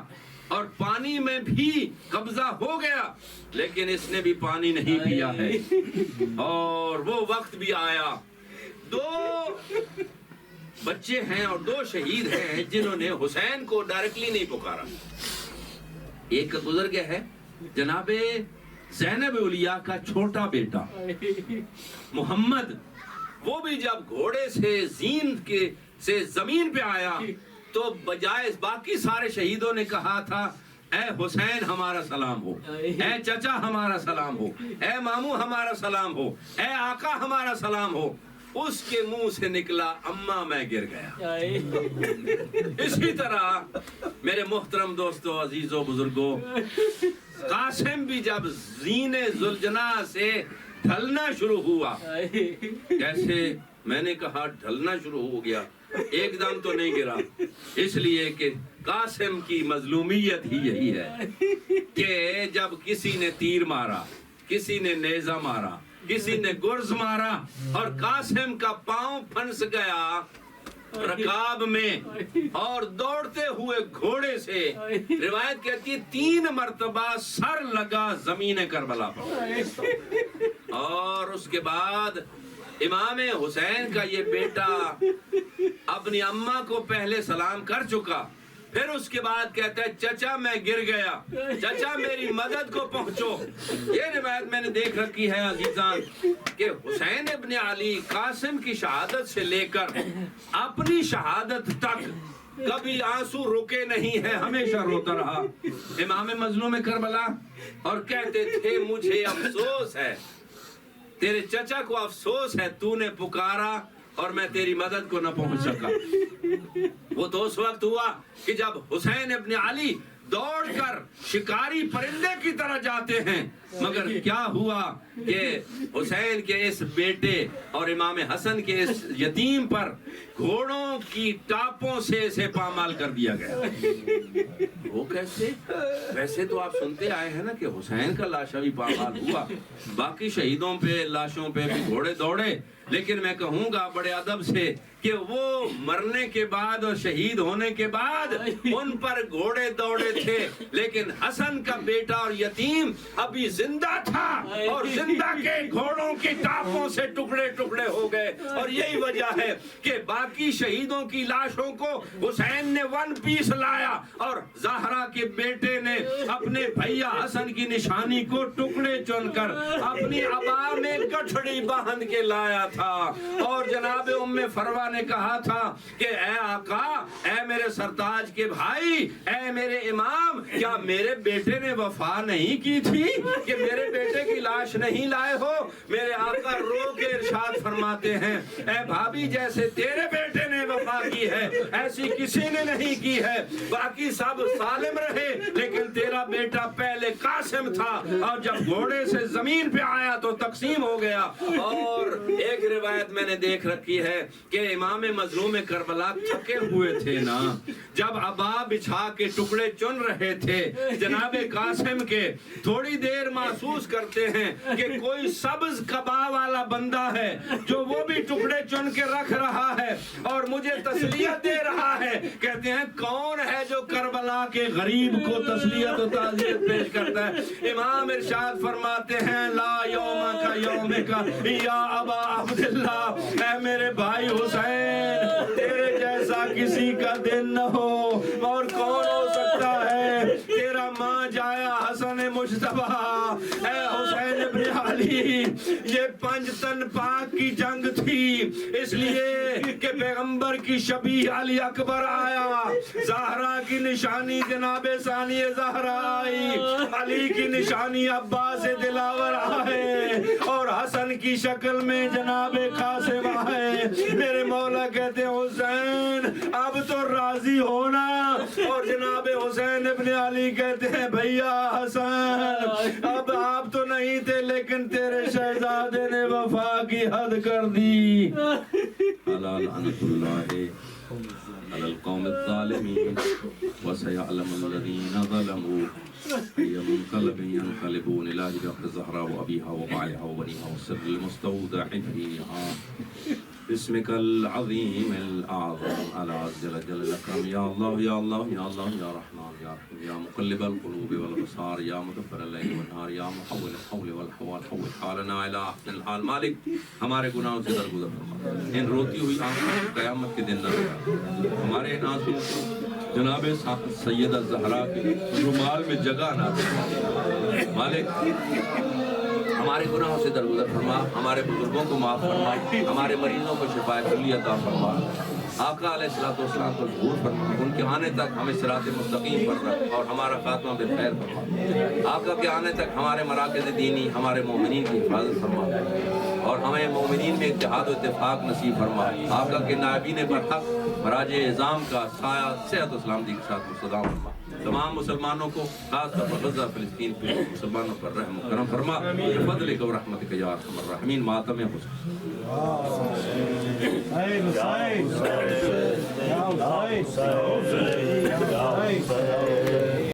اور پانی میں بھی قبضہ ہو گیا، لیکن اس نے بھی پانی نہیں پیا ہے، اور وہ وقت بھی آیا۔ 2 بچے ہیں اور 2 شہید ہیں جنہوں نے حسین کو ڈائریکٹلی نہیں پکارا۔ ایک گزر گیا ہے جناب زینب اولیاء کا چھوٹا بیٹا محمد، وہ بھی جب گھوڑے سے سے زمین پہ آیا تو بجائے باقی سارے شہیدوں نے کہا تھا اے حسین ہمارا سلام ہو، اے چچا ہمارا سلام ہو، اے ماموں ہمارا سلام ہو، اے آقا ہمارا سلام ہو، اس کے منہ سے نکلا اماں میں گر گیا۔ اسی طرح میرے محترم دوستو، عزیزو، بزرگو، قاسم بھی جب زین ذوالجناح سے ڈھلنا شروع ہوا، جیسے میں نے کہا ڈھلنا شروع ہو گیا، ایک دم تو نہیں گرا، اس لیے کہ قاسم کی مظلومیت ہی یہی ہے کہ جب کسی نے تیر مارا، کسی نے نیزہ مارا، کسی نے گرز مارا، اور قاسم کا پاؤں پھنس گیا رکاب میں، اور دوڑتے ہوئے گھوڑے سے، روایت کہتی ہے 3 مرتبہ سر لگا زمین کربلا پر، اور اس کے بعد امام حسین کا یہ بیٹا اپنی اماں کو پہلے سلام کر چکا، پھر اس کے بعد کہتا ہے چچا میں گر گیا، چچا میری مدد کو پہنچو۔ یہ روایت میں نے دیکھ رکھی ہے عزیزان کہ حسین ابن علی قاسم کی شہادت سے لے کر اپنی شہادت تک کبھی آنسو رکے نہیں ہے، ہمیشہ روتا رہا امام مظلوم کربلا، اور کہتے تھے مجھے افسوس ہے، تیرے چچا کو افسوس ہے، تو نے پکارا اور میں تیری مدد کو نہ پہنچ سکا۔ وہ تو اس وقت ہوا کہ جب حسین ابن علی دوڑ کر شکاری پرندے کی طرح جاتے ہیں، مگر کیا ہوا کہ حسین کے اس بیٹے اور امام حسن کے اس یتیم پر گھوڑوں کی ٹاپوں سے اسے پامال کر دیا گیا۔ وہ کیسے؟ ویسے تو آپ سنتے آئے ہیں نا کہ حسین کا لاشا بھی پامال ہوا، باقی شہیدوں پہ لاشوں پہ بھی گھوڑے دوڑے، لیکن میں کہوں گا بڑے ادب سے کہ وہ مرنے کے بعد اور شہید ہونے کے بعد ان پر گھوڑے دوڑے تھے، لیکن حسن کا بیٹا اور یتیم ابھی زندہ تھا، اور زندہ کے گھوڑوں کی ٹاپوں سے ٹکڑے ٹکڑے ہو گئے۔ اور یہی وجہ ہے کہ باقی شہیدوں کی لاشوں کو حسین نے 1 پیس لایا، اور زہرا کے بیٹے نے اپنے بھیا حسن کی نشانی کو ٹکڑے چن کر اپنی عبا میں گٹھڑی باندھ کے لایا تھا اور جناب ام فروہ نے کہا تھا کہ اے آقا، اے میرے سرتاج کے بھائی، اے میرے امام، کیا میرے بیٹے نے وفا نہیں کی تھی کہ میرے بیٹے کی لاش نہیں لائے ہو؟ میرے آقا رو کے ارشاد فرماتے ہیں اے بھابی، جیسے تیرے بیٹے نے وفا کی ہے ایسی کسی نے نہیں کی ہے، باقی سب سالم رہے لیکن تیرا بیٹا پہلے قاسم تھا اور جب گھوڑے سے زمین پہ آیا تو تقسیم ہو گیا۔ اور ایک روایت میں نے دیکھ رکھی ہے کہ امام مظلوم کربلا تھکے ہوئے تھے نا، جب عبا بچھا کے ٹکڑے چن رہے تھے جناب قاسم کے، تھوڑی دیر محسوس کرتے ہیں کہ کوئی سبز قبا والا بندہ ہے جو وہ بھی ٹکڑے چن کے رکھ رہا ہے اور مجھے تسلیت دے رہا ہے۔ کہتے ہیں کون ہے جو کربلا کے غریب کو تسلیت و تعزیت پیش کرتا ہے؟ امام ارشاد فرماتے ہیں لا یوم کا یوم کا یا ابا عبداللہ، اے میرے بھائی حسین، تیرے جیسا کسی کا دن نہ ہو، اور کون ہو سکتا ہے؟ تیرا ماں جایا حسن مجتبی، اے حسین ابن علی، یہ پنجتن پاک کی جنگ تھی، اس لیے کہ پیغمبر کی شبیہ علی اکبر آیا، زہرا کی نشانی جناب ثانی زہرا آئی، علی کی نشانی عباس دلاور آئے، اور حسن کی شکل میں جناب قاسم آئے۔ میرے مولا کہتے ہیں حسین اب تو راضی ہونا، اور جناب حسین ابن علی کہتے ہیں بھیا حسن اب آپ تو نہیں تھے لیکن تیرے شہزادے نے وفا کی حد کر دی۔ الا لعنت اللہ علی القوم الظالمین وسيعلم الذين ظلموا أي منقلب ينقلبون إلى هجرة الزهراء وأبيها وبعلها وبنيها والسر المستودع فيها باسمك العظيم الأعظم على جل جل الأكرم يا الله يا الله يا الله يا رحمن يا رحيم يا مقلب القلوب والأبصار يا مدبر الليل والنهار يا محول الحول والحوال حول حالنا إلى أحسن الحال۔ مالک ہمارے گناہوں سے درگزر فرما، ان روتی ہوئی آنکھوں قیامت کے دن نہ رکھا، ہمارے ان آنسوؤں کو جناب سیدہ زہرا کے رومال میں جگہ نہ دے۔ مالک ہمارے گناہوں سے درگزر فرما، ہمارے بزرگوں کو معاف فرما، ہمارے مریضوں کو شفا کلی عطا فرما۔ آقا علیہ السلام کو ظہور فرما، ان کے آنے تک ہمیں صراط مستقیم پر رکھ اور ہمارا خاتمہ بخیر فرما۔ آقا کے آنے تک ہمارے مراکز دینی، ہمارے مومنین کی حفاظت فرما اور ہمیں مومنین میں اتحاد و اتفاق نصیب فرما۔ آقا کے نائبین برحق براج اعظام کا سایہ صحت و سلامتی کے ساتھ مستدام فرما۔ تمام مسلمانوں کو خاص طور پر غزہ فلسطین کے مسلمانوں پر رحم و کرم فرما، بفضلک و رحمتک یا ارحم الراحمین۔ ماتم حسین